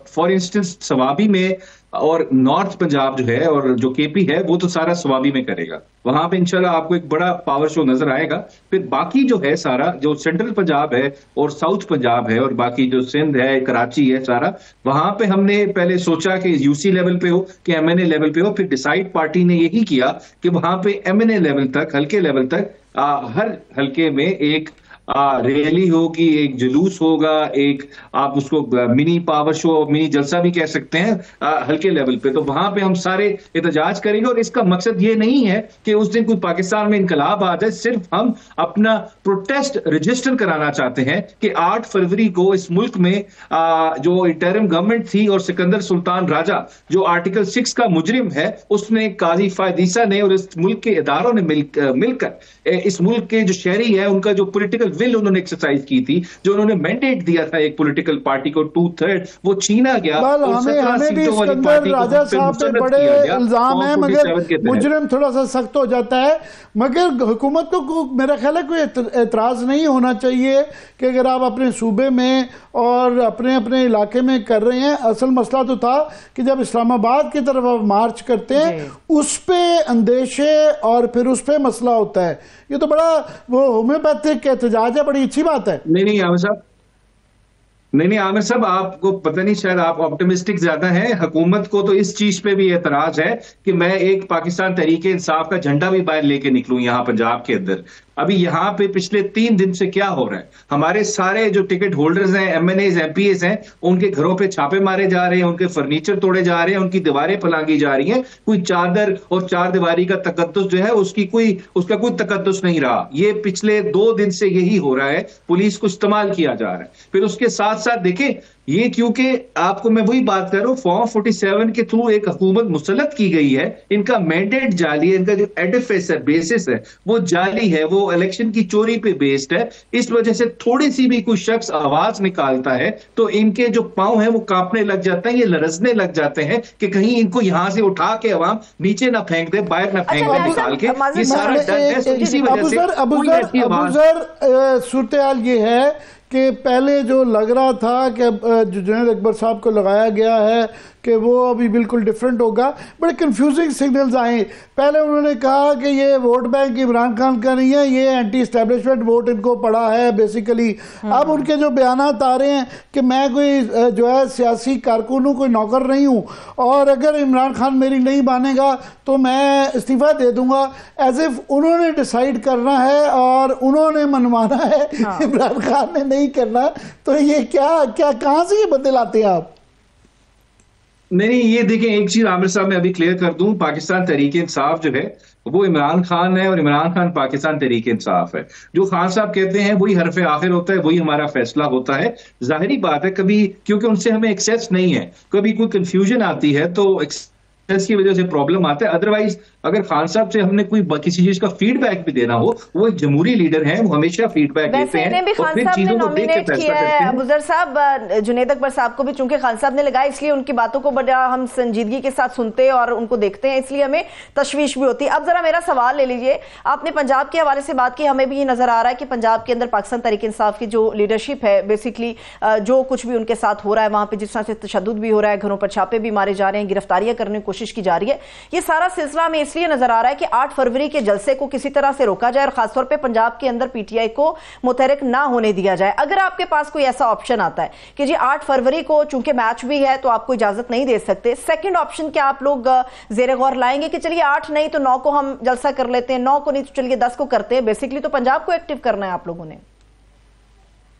फॉर इंस्टेंस सवाबी में और नॉर्थ पंजाब जो है और जो केपी है वो तो सारा सवाबी में करेगा, वहां पे इंशाल्लाह आपको एक बड़ा पावर शो नजर आएगा। फिर बाकी जो है सारा जो सेंट्रल पंजाब है और साउथ पंजाब है और बाकी जो सिंध है, कराची है, सारा वहां पे हमने पहले सोचा कि यूसी लेवल पे हो कि एमएनए लेवल पे हो। फिर डिसाइड पार्टी ने यही किया कि वहां पे एमएनए लेवल तक, हल्के लेवल तक हर हल्के में एक रैली होगी, एक जुलूस होगा, एक आप उसको मिनी पावर शो, मिनी जलसा भी कह सकते हैं हल्के लेवल पे। तो वहां पे हम सारे एहतजाज करेंगे और इसका मकसद ये नहीं है कि उस दिन कोई पाकिस्तान में इनकलाब आ जाए, सिर्फ हम अपना प्रोटेस्ट रजिस्टर कराना चाहते हैं कि 8 फरवरी को इस मुल्क में जो इंटरिम गवर्नमेंट थी और सिकंदर सुल्तान राजा जो आर्टिकल 6 का मुजरिम है, उसने काजी फायदीसा ने और इस मुल्क के इदारों ने मिलकर इस मुल्क के जो शहरी है उनका जो पॉलिटिकल विल उन्होंने एक्सरसाइज की थी, जो उन्होंने मैंडेट दिया था एक पॉलिटिकल पार्टी को 2/3, वो छीना गया। हमें भी इसके अंदर राजा साहब पे बड़े इल्जाम है, मगर मुजरिम थोड़ा सा सख्त हो जाता है। मगर हुकूमत को मेरा ख्याल है कोई एतराज नहीं होना चाहिए कि अगर आप अपने सूबे में और अपने अपने इलाके में कर रहे हैं। असल मसला तो था कि जब इस्लामाबाद की तरफ आप मार्च करते हैं उस पे अंदेशे और फिर उस पे मसला होता है। ये तो बड़ा वो होम्योपैथिक एहतजाज है, बड़ी अच्छी बात है। नहीं आमिर साहब, आपको पता नहीं, शायद आप ऑप्टिमिस्टिक ज्यादा हैं। हुकूमत को तो इस चीज पे भी एतराज है कि मैं एक पाकिस्तान तहरीक इंसाफ का झंडा भी बाहर लेके निकलूं यहां पंजाब के अंदर। अभी यहां पे पिछले 3 दिन से क्या हो रहा है, हमारे सारे जो टिकट होल्डर्स हैं, MNAs MPs हैं, उनके घरों पे छापे मारे जा रहे हैं, उनके फर्नीचर तोड़े जा रहे हैं, उनकी दीवारें फलांगी जा रही हैं। कोई चादर और चार दीवारी का तकद्दुस जो है उसका कोई तकद्दुस नहीं रहा। ये पिछले 2 दिन से यही हो रहा है, पुलिस को इस्तेमाल किया जा रहा है। फिर उसके साथ साथ देखें, ये क्योंकि आपको मैं वही बात कर रहा हूं, फॉर्म 47 के थ्रू एक हुकूमत मुसल्लत की गई है, इनका मैंडेट जाली है, इनका जो एडिफिस है, बेसिस है, वो जाली है, वो इलेक्शन की चोरी पे बेस्ड है। इस वजह से थोड़ी सी भी कोई शख्स आवाज निकालता है तो इनके जो पांव हैं वो कांपने लग जाते हैं, ये लरजने लग जाते हैं कि कहीं इनको यहां से उठा के अवाम नीचे ना फेंक दे, बाहर ना फेंक दे निकाल के। ये सारा डर है, तो इसी वजह से सूरत हाल ये है कि पहले जो लग रहा था कि जुनैद अकबर साहब को लगाया गया है कि वो अभी बिल्कुल डिफरेंट होगा, बड़े कंफ्यूजिंग सिग्नल्स आए। पहले उन्होंने कहा कि ये वोट बैंक इमरान खान का नहीं है, ये एंटी एस्टेब्लिशमेंट वोट इनको पड़ा है बेसिकली। अब उनके जो बयानात आ रहे हैं कि मैं कोई जो है सियासी कारकुन हूँ, कोई नौकर नहीं हूँ, और अगर इमरान खान मेरी नहीं मानेगा तो मैं इस्तीफा दे दूंगा, एज इफ उन्होंने डिसाइड करना है और उन्होंने मनवाना है, इमरान खान ने नहीं करना। तो ये क्या कहां से ये बंदे लाते हैं आप? नहीं, ये देखें, एक चीज आमिर साहब मैं अभी क्लियर कर दूं, पाकिस्तान तहरीक इंसाफ जो है वो इमरान खान है और इमरान खान पाकिस्तान तहरीक इंसाफ है। जो खान साहब कहते हैं वही हरफ आखिर होता है, वही हमारा फैसला होता है। जाहिरी बात है, कभी क्योंकि उनसे हमें एक्सेस नहीं है, कभी कोई कंफ्यूजन आती है तो एक्सेस की वजह से प्रॉब्लम आता है। अदरवाइज अगर खान साहब से हमने कोई किसी चीज का फीडबैक भी देना हो, वो एक जमहूरी लीडर हैं, वो हमेशा फीडबैक देते हैं भी खान साहब ने नॉमिनेट किया है अबूजर साहब, जुनैद अकबर साहब को भी चूंकि खान साहब ने लगाया, इसलिए उनकी बातों को बड़ा हम संजीदगी के साथ सुनते हैं और उनको देखते हैं, इसलिए हमें तशवीश भी होती है। अब जरा मेरा सवाल ले लीजिए, आपने पंजाब के हवाले से बात की, हमें भी ये नजर आ रहा है कि पंजाब के अंदर पाकिस्तान तहरीक इंसाफ की जो लीडरशिप है, बेसिकली जो कुछ भी उनके साथ हो रहा है, वहां पर जिस तरह से तशद्दुद भी हो रहा है, घरों पर छापे भी मारे जा रहे हैं, गिरफ्तारियां करने की कोशिश की जा रही है, ये सारा सिलसिला में इसलिए नजर आ रहा है कि 8 फरवरी के जलसे को किसी तरह से रोका जाए और खासतौर पे पंजाब के अंदर पीटीआई को मुतहरिक ना होने दिया जाए। अगर आपके पास कोई ऐसा ऑप्शन आता है कि जी 8 फरवरी को चूंकि मैच भी है तो आपको इजाजत नहीं दे सकते, सेकंड ऑप्शन क्या आप लोग जेरे गौर लाएंगे कि चलिए 8 नहीं तो 9 को हम जलसा कर लेते हैं, 9 को नहीं तो चलिए 10 को करते हैं? बेसिकली तो पंजाब को एक्टिव करना है आप लोगों ने।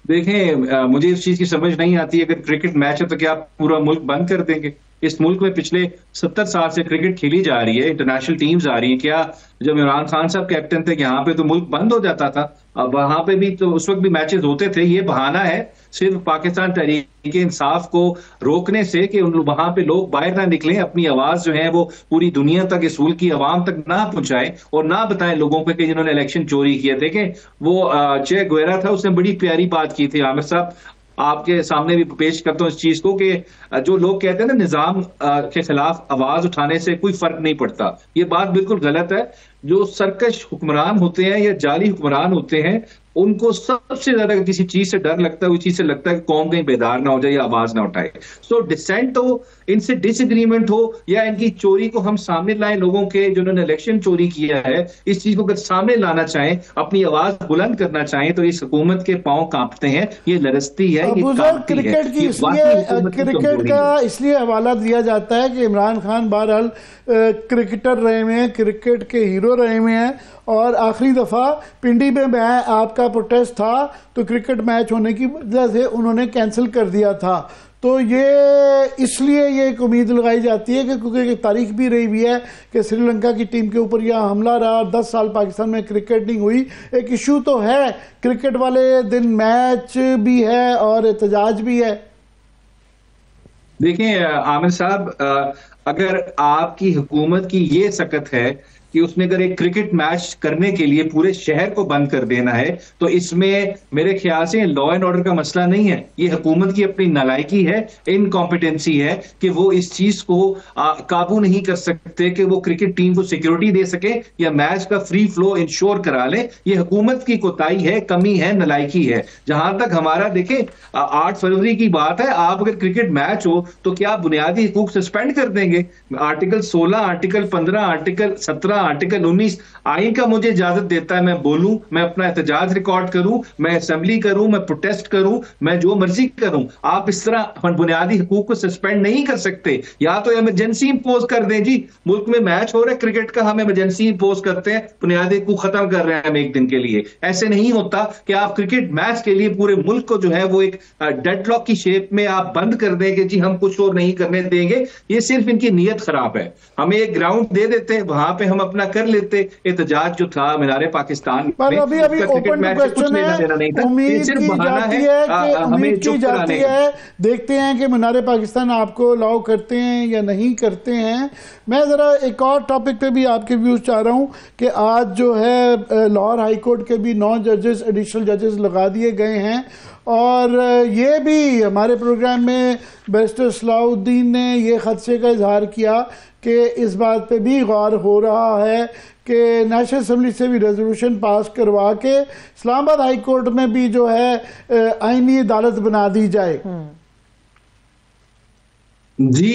देखें, मुझे इस चीज की समझ नहीं आती, अगर क्रिकेट मैच है तो क्या पूरा मुल्क बंद कर देंगे? इस मुल्क में पिछले 70 साल से क्रिकेट खेली जा रही है, इंटरनेशनल टीम्स आ रही हैं। क्या जब इमरान खान साहब कैप्टन थे यहाँ पे तो मुल्क बंद हो जाता था? अब वहां पे भी तो उस वक्त भी मैचेस होते थे। ये बहाना है सिर्फ पाकिस्तान तहरीक इंसाफ को रोकने से कि वहां पे लोग बाहर ना निकलें, अपनी आवाज जो है वो पूरी दुनिया तक, इस मुल्क की आवाम तक ना पहुंचाएं और ना बताएं लोगों को कि जिन्होंने इलेक्शन चोरी किया। देखें, वो चे गुवेरा था, उसने बड़ी प्यारी बात की थी। आमिर साहब, आपके सामने भी पेश करता हूं इस चीज को कि जो लोग कहते हैं ना निजाम के खिलाफ आवाज उठाने से कोई फर्क नहीं पड़ता, ये बात बिल्कुल गलत है। जो सरकश हुक्मरान होते हैं या जाली हुक्मरान होते हैं, उनको सबसे ज्यादा किसी चीज से डर लगता है, उस चीज से लगता है कि कौम कहीं बेदार ना हो जाए या आवाज ना उठाए। सो डिसेंट हो, इनसे डिसएग्रीमेंट हो या इनकी चोरी को हम सामने लाएं, लोगों के जिन्होंने इलेक्शन चोरी किया है, इस चीज को अगर सामने लाना चाहें, अपनी आवाज बुलंद करना चाहें, तो इस हुकूमत के पांव कांपते हैं, ये लरजती है, ये कांपती है। क्रिकेट का इसलिए हवाला दिया जाता है कि इमरान खान बहरहाल क्रिकेटर रहे हुए हैं, क्रिकेट के हीरो रहे हुए हैं, और आखिरी दफा पिंडी में मैं आपका प्रोटेस्ट था तो क्रिकेट मैच होने की वजह से उन्होंने कैंसिल कर दिया था। तो ये इसलिए ये एक उम्मीद लगाई जाती है कि क्योंकि तारीख भी रही हुई है कि श्रीलंका की टीम के ऊपर यह हमला रहा, 10 साल पाकिस्तान में क्रिकेट नहीं हुई। एक इशू तो है, क्रिकेट वाले दिन मैच भी है और एहतजाज भी है। देखिए आमिर साहब, अगर आपकी हुकूमत की ये सकत है कि उसने अगर एक क्रिकेट मैच करने के लिए पूरे शहर को बंद कर देना है, तो इसमें मेरे ख्याल से लॉ एंड ऑर्डर का मसला नहीं है, ये हुकूमत की अपनी नालायकी है, इनकॉम्पिटेंसी है कि वो इस चीज को काबू नहीं कर सकते कि वो क्रिकेट टीम को सिक्योरिटी दे सके या मैच का फ्री फ्लो इंश्योर करा ले। ये हुकूमत की कोताही है, कमी है, नालायकी है। जहां तक हमारा देखें 8 फरवरी की बात है, आप अगर क्रिकेट मैच हो तो क्या बुनियादी हुकूक सस्पेंड कर देंगे? आर्टिकल 16, आर्टिकल 15, आर्टिकल 17, आर्टिकल 19 आइन का मुझे इजाजत देता है, मैं बोलूं, मैं अपना एहतजाज रिकॉर्ड करूं, मैं असेंबली करूं, मैं प्रोटेस्ट करूं, मैं जो मर्जी करूं। आप इस तरह बुनियादी हुकूक को सस्पेंड नहीं कर सकते। या तो इमरजेंसी इंपोज कर दें जी, मुल्क में मैच हो रहा है क्रिकेट का, हम इमरजेंसी इंपोज करते हैं, बुनियादी हुकूक खत्म कर रहे हैं हम एक दिन के लिए। ऐसे नहीं होता कि आप क्रिकेट मैच के लिए पूरे मुल्क को जो है वो एक डेडलॉक की शेप में आप बंद कर दें कि जी हम कुछ और नहीं करने देंगे। ये सिर्फ इनकी नीयत खराब है। हमें एक ग्राउंड दे देते, वहां पे हम अपना कर लेते एहतजाज जो था मीनारे पाकिस्तान पर अभी ओपन क्वेश्चन है, उम्मीद की जाती है कि उम्मीद की जाती है, देखते हैं कि मीनारे पाकिस्तान आपको अलाउ करते हैं या नहीं करते हैं। मैं जरा एक और टॉपिक पे भी आपके व्यूज चाह रहा हूं कि आज जो है लाहौर हाई कोर्ट के भी 9 जजेस एडिशनल जजेस लगा दिए गए हैं, और ये भी हमारे प्रोग्राम में बैरिस्टर सलाहुद्दीन ने ये खदशे का इजहार किया कि इस बात पे भी गौर हो रहा है कि नेशनल असेंबली से भी रेजोल्यूशन पास करवा के इस्लामाबाद हाई कोर्ट में भी जो है आईनी अदालत बना दी जाए। जी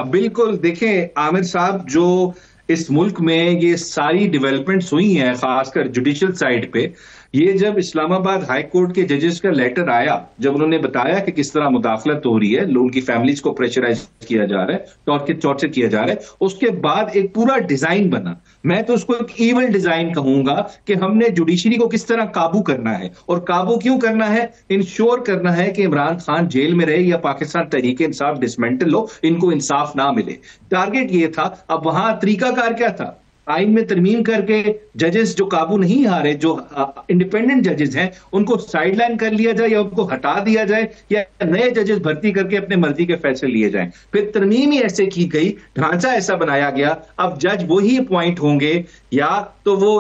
बिल्कुल। देखें आमिर साहब, जो इस मुल्क में ये सारी डेवलपमेंट्स हुई हैं, खासकर जुडिशियल साइड पे, ये जब इस्लामाबाद हाई कोर्ट के जजेस का लेटर आया, जब उन्होंने बताया कि किस तरह मुदाखलत हो रही है, उनकी फैमिलीज को प्रेशराइज किया जा रहा है, टॉर्चर किया जा रहा है, उसके बाद एक पूरा डिजाइन बना। मैं तो उसको एक इवल डिजाइन कहूंगा कि हमने जुडिशरी को किस तरह काबू करना है, और काबू क्यों करना है? इंश्योर करना है कि इमरान खान जेल में रहे या पाकिस्तान तहरीक इंसाफ डिसमेंटल हो, इनको इंसाफ ना मिले। टारगेट ये था। अब वहां तरीकाकार क्या था? आइन में तरमीम करके जजेस जो काबू नहीं आ रहे, जो इंडिपेंडेंट जजेस हैं, उनको साइडलाइन कर लिया जाए या उनको हटा दिया जाए, या नए जजेस भर्ती करके अपने मर्जी के फैसले लिए जाएं। फिर तरमीम ही ऐसे की गई, ढांचा ऐसा बनाया गया, अब जज वही अपॉइंट होंगे, या तो वो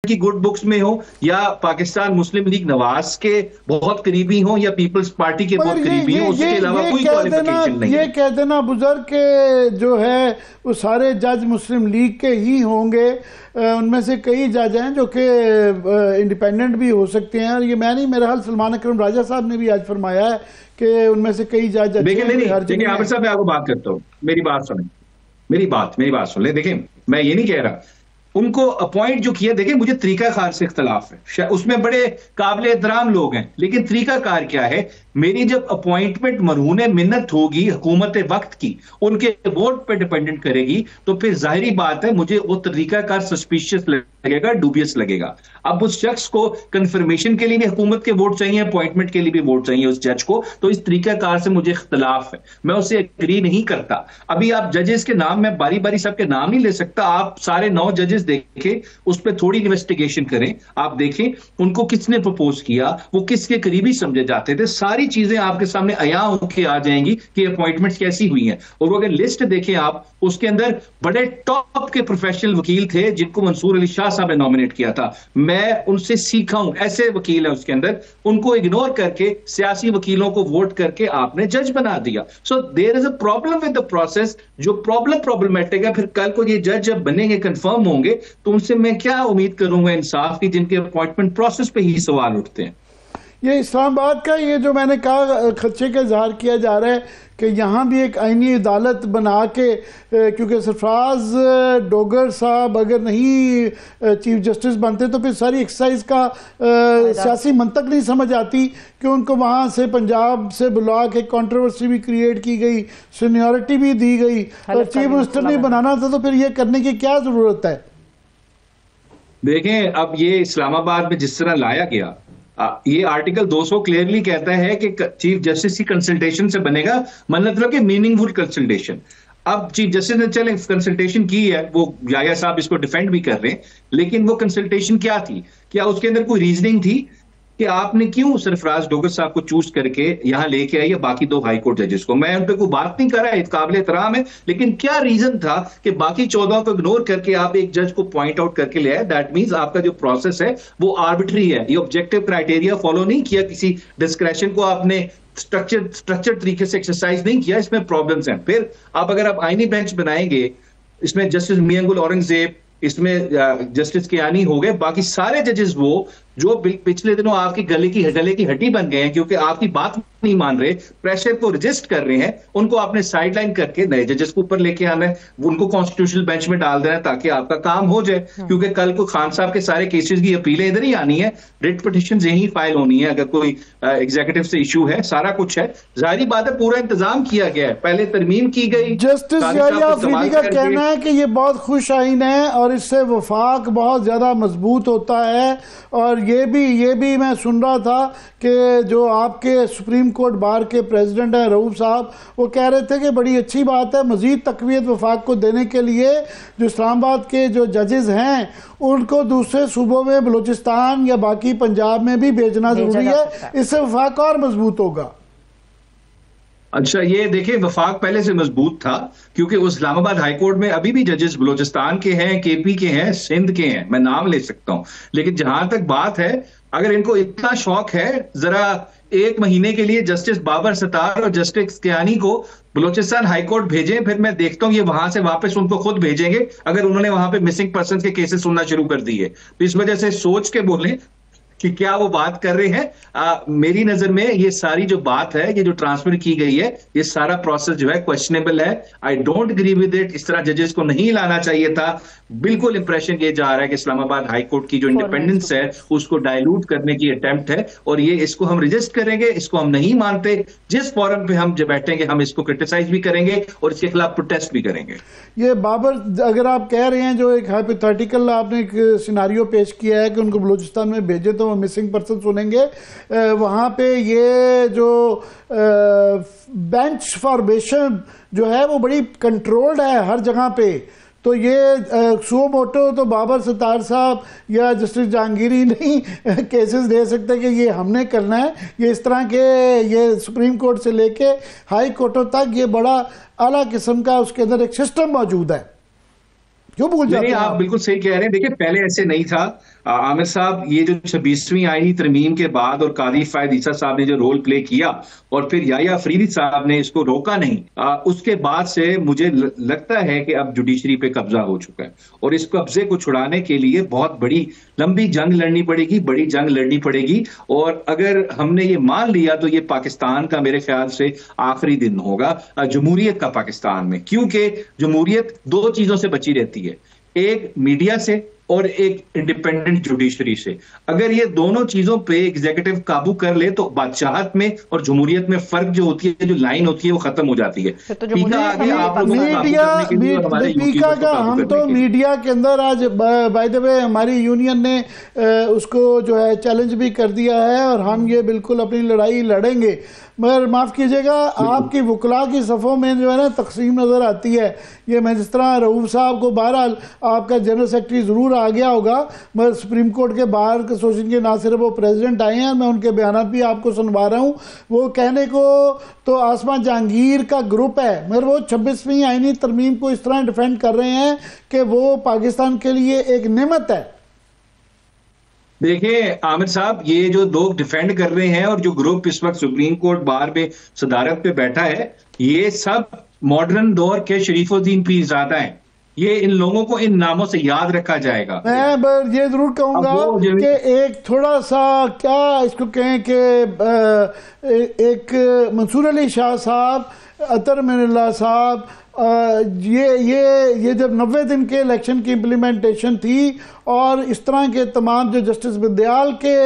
की गुड बुक्स में हो, या पाकिस्तान मुस्लिम लीग नवाज के बहुत करीबी हो, या पीपल्स पार्टी के बहुत करीबी हो, उसके अलावा कोई क्वालिफिकेशन नहीं। ये कह देना बुजुर्ग के जो है वो सारे जज मुस्लिम लीग के ही होंगे, उनमें से कई जज हैं जो कि इंडिपेंडेंट भी हो सकते हैं। और ये मैं नहीं, मेरा हाल सलमान अकरम राजा साहब ने भी आज फरमाया है कि उनमें से कई जज देखिए आमिर साहब, मैं आपको बात करता हूँ, मेरी बात सुने, मेरी बात सुन ले। देखिए मैं ये नहीं कह रहा उनको अपॉइंट जो किया, देखिए मुझे तरीकाकार से इख्तलाफ है, उसमें बड़े काबिल एहतराम लोग हैं, लेकिन तरीकाकार क्या है? मेरी जब अपॉइंटमेंट मरहून मिन्नत होगी हुकूमत वक्त की, उनके वोट पे डिपेंडेंट करेगी, तो फिर जाहिरी बात है मुझे वो तरीकाकार सस्पिशियस लगेगा, डूबियस लगेगा। अब उस शख्स को कंफर्मेशन के लिए भी हुकूमत के वोट चाहिए, अपॉइंटमेंट के लिए भी वोट चाहिए उस जज को, तो इस तरीकाकार से मुझे इख्तलाफ है, मैं उससे एग्री नहीं करता। अभी आप जजेस के नाम, मैं बारी बारी सबके नाम नहीं ले सकता, आप सारे 9 जजेस देखें, उस पर थोड़ी इन्वेस्टिगेशन करें, आप देखें उनको किसने प्रपोज किया, वो किसके करीबी समझे जाते थे, सारी चीजें आपके सामने अया होके आ जाएंगी कि अपॉइंटमेंट्स कैसी हुई हैं। और अगर लिस्ट देखें आप, उसके अंदर बड़े टॉप के प्रोफेशनल वकील थे जिनको मंसूर अली शाह साहब ने नॉमिनेट किया था, मैं उनसे सीखा हूं, ऐसे वकील है उसके अंदर, उनको इग्नोर करके सियासी वकीलों को वोट करके आपने जज बना दिया। So there is a problem with the process, जो प्रॉब्लमेटिक है। फिर कल को ये जज जब बनेंगे, कंफर्म होंगे, तो उनसे मैं क्या उम्मीद करूंगा इंसाफ की, जिनके अपॉइंटमेंट प्रोसेस पे ही सवाल उठते हैं। ये इस्लामाबाद का ये जो मैंने कहा खदशे का इजहार किया जा रहा है कि यहाँ भी एक आईनी अदालत बना के, क्योंकि सरफराज डोगर साहब अगर नहीं चीफ जस्टिस बनते तो फिर सारी एक्सरसाइज का सियासी मंतक नहीं समझ आती कि उनको वहाँ से पंजाब से बुला के कंट्रोवर्सी भी क्रिएट की गई, सीनियरिटी भी दी गई, और चीफ मिनिस्टर नहीं बनाना था, तो फिर ये करने की क्या ज़रूरत है? देखें अब ये इस्लामाबाद में जिस तरह लाया गया, ये आर्टिकल 200 क्लियरली कहता है कि चीफ जस्टिस की कंसल्टेशन से बनेगा, मतलब कि मीनिंगफुल कंसल्टेशन। अब चीफ जस्टिस ने चले कंसल्टेशन की है, वो याया साहब इसको डिफेंड भी कर रहे हैं, लेकिन वो कंसल्टेशन क्या थी? क्या उसके अंदर कोई रीजनिंग थी? कि आपने क्यों सरफराज डोगर साहब को चूज करके यहां लेके आए या बाकी 2 हाई कोर्ट जजेस को। मैं उन पे कोई बात नहीं कर रहा है, काबिल एहतराम है, लेकिन क्या रीजन था कि बाकी 14 को इग्नोर करके आप एक जज को पॉइंट आउट करके ले आए। दैट मींस आपका जो प्रोसेस है वो आर्बिट्री है, ये ऑब्जेक्टिव क्राइटेरिया फॉलो नहीं किया, किसी डिस्क्रेशन को आपने स्ट्रक्चर तरीके से एक्सरसाइज नहीं किया, इसमें प्रॉब्लम्स हैं। फिर अगर आप आईनी बेंच बनाएंगे, इसमें जस्टिस मियांगुल औरंगजेब, इसमें जस्टिस कियानी हो गए, बाकी सारे जजेस वो जो पिछले दिनों आपकी गले की हड्डी बन गए हैं क्योंकि आपकी बात नहीं मान रहे, प्रेशर को रजिस्ट कर रहे हैं, उनको आपने साइडलाइन करके नए जजेस को ऊपर लेके आना है, उनको कॉन्स्टिट्यूशनल बेंच में डाल देना है ताकि आपका काम हो जाए। क्योंकि कल को खान साहब के सारे केसेस की अपीलें इधर ही आनी है, रिट पिटीशन यही फाइल होनी है, अगर कोई एग्जीक्यूटिव से इशू है, सारा कुछ है। जाहिर बात है पूरा इंतजाम किया गया है, पहले तरमीम की गई। जस्टिस याहिया अफरीदी का कहना है कि ये बहुत खुश आइन है और इससे वफाक बहुत ज्यादा मजबूत होता है। और ये भी मैं सुन रहा था कि जो आपके सुप्रीम कोर्ट बार के प्रेसिडेंट हैं रऊफ साहब, वो कह रहे थे कि बड़ी अच्छी बात है, मजीद तकवीत वफाक को देने के लिए जो इस्लामाबाद के जो जजेस हैं उनको दूसरे सूबों में, बलूचिस्तान या बाकी पंजाब में भी भेजना जरूरी है, इससे वफाक और मजबूत होगा। अच्छा, ये देखिए वफाक पहले से मजबूत था क्योंकि उस इस्लामाबाद हाई कोर्ट में अभी भी जजेस बलूचिस्तान के हैं, केपी के हैं, सिंध के हैं, मैं नाम ले सकता हूं। लेकिन जहां तक बात है, अगर इनको इतना शौक है, जरा 1 महीने के लिए जस्टिस बाबर सतार और जस्टिस कियानी को बलूचिस्तान हाई कोर्ट भेजें, फिर मैं देखता हूं ये वहां से वापस उनको खुद भेजेंगे अगर उन्होंने वहां पे मिसिंग पर्सन के केसेस सुनना शुरू कर दिए। तो इस वजह से सोच के बोलें कि क्या वो बात कर रहे हैं। मेरी नजर में ये सारी जो बात है, ये जो ट्रांसफर की गई है, ये सारा प्रोसेस जो है क्वेश्चनेबल है। I don't agree with it. इस तरह जजेस को नहीं लाना चाहिए था। बिल्कुल इंप्रेशन ये जा रहा है कि इस्लामाबाद हाई कोर्ट की जो इंडिपेंडेंस है उसको डायलूट करने की अटेम्प्ट है, और ये इसको हम रजिस्ट करेंगे, इसको हम नहीं मानते। जिस फोरम पे हम जब बैठेंगे हम इसको क्रिटिसाइज भी करेंगे और इसके खिलाफ प्रोटेस्ट भी करेंगे। ये बाबर, अगर आप कह रहे हैं, जो एक हाइपोथेटिकल आपने एक सिनारियो पेश किया है कि उनको बलूचिस्तान में भेजे तो वो मिसिंग पर्सन सुनेंगे, वहाँ पे ये जो बेंच फॉर्मेशन जो है वो बड़ी कंट्रोल्ड है हर जगह पे। तो ये सो मोटो तो बाबर सतार साहब या जस्टिस जहांगीरी नहीं केसेस दे सकते कि ये हमने करना है। ये इस तरह के, ये सुप्रीम कोर्ट से लेके हाई कोर्टों तक ये बड़ा आला किस्म का उसके अंदर एक सिस्टम मौजूद है। क्यों भूल जाते हैं आप? बिल्कुल सही कह रहे हैं। देखिए पहले ऐसे नहीं था आमिर साहब। ये जो 26वीं आईनी तरमीम के बाद और कादी फायद ईसा साहब ने जो रोल प्ले किया और फिर याहिया अफरीदी साहब ने इसको रोका नहीं, उसके बाद से मुझे लगता है कि अब जुडिशरी पे कब्जा हो चुका है और इस कब्जे को छुड़ाने के लिए बहुत बड़ी लंबी जंग लड़नी पड़ेगी, बड़ी जंग लड़नी पड़ेगी। और अगर हमने ये मान लिया तो ये पाकिस्तान का मेरे ख्याल से आखिरी दिन होगा जमहूरियत का पाकिस्तान में, क्योंकि जमहूरियत 2 चीजों से बची रहती है, एक मीडिया से और एक इंडिपेंडेंट जुडिशरी से। अगर ये दोनों चीजों पे एग्जीक्यूटिव काबू कर ले तो बादशाहत में और जमहूरियत में फर्क जो होती है, जो लाइन होती है, वो खत्म हो जाती है। तो हम तो मीडिया के अंदर आज बाय द वे हमारी यूनियन ने उसको जो है चैलेंज भी कर दिया है और हम ये बिल्कुल अपनी लड़ाई लड़ेंगे। मगर माफ़ कीजिएगा, आपकी वकला की सफ़ों में जो है ना तकसीम नज़र आती है। ये मैं जिस तरह रऊफ साहब को, बहरहाल आपका जनरल सेक्रेटरी ज़रूर आ गया होगा, मगर सुप्रीम कोर्ट के बाहर के एसोसिएशन के ना सिर्फ वो प्रेसिडेंट आए हैं, मैं उनके बयान भी आपको सुनवा रहा हूँ। वो कहने को तो आसमा जहांगीर का ग्रुप है, मगर वो 26वीं आईनी तरमीम को इस तरह डिफेंड कर रहे हैं कि वो पाकिस्तान के लिए एक नेमत है। देखिए आमिर साहब, ये जो लोग डिफेंड कर रहे हैं और जो ग्रुप इस वक्त सुप्रीम कोर्ट बार में सदारत पे बैठा है, ये सब मॉडर्न दौर के शरीफुद्दीन पीरजादा हैं। ये इन लोगों को इन नामों से याद रखा जाएगा। मैं ये जरूर कहूंगा कि एक थोड़ा सा क्या इसको कहें कि एक मंसूर अली शाह साहब, अतर मिनल्ला साहब, ये जब 90 दिन के इलेक्शन की इम्प्लीमेंटेशन थी और इस तरह के तमाम जो जस्टिस बंदयाल के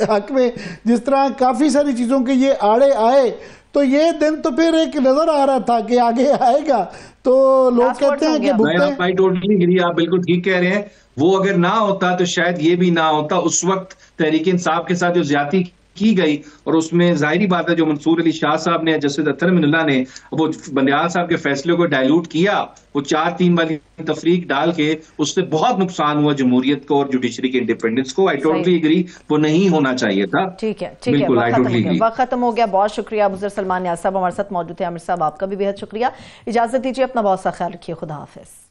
हक में जिस तरह काफ़ी सारी चीज़ों के ये आड़े आए, तो ये दिन तो फिर एक नज़र आ रहा था कि आगे आएगा। तो लोग कहते हैं कि टोटली आप बिल्कुल ठीक कह रहे हैं। वो अगर ना होता तो शायद ये भी ना होता। उस वक्त तहरीक इंसाफ के साथ जो ज्यादती की गई और उसमें जाहिरी बात है जो मंसूर अली शाह साहब ने, जस्टिस अत्तर मिनल्ला ने वो बंदियाल साहब के फैसले को डायलूट किया, वो 4-3 वाली तफरीक डाल के, उससे बहुत नुकसान हुआ जमहूरियत को और जुडिशरी के इंडिपेंडेंस को। आई टोटली एग्री, वो नहीं होना चाहिए था। ठीक है, बिल्कुल, आई टोटली एग्री। वक्त खत्म हो गया, बहुत शुक्रिया। अबू ज़र सलमान नियाज़ साहब हमारे साथ मौजूद थे। आमिर साहब आपका भी बेहद शुक्रिया। इजाजत दीजिए, अपना बहुत सा ख्याल रखिए, खुदा हाफिज।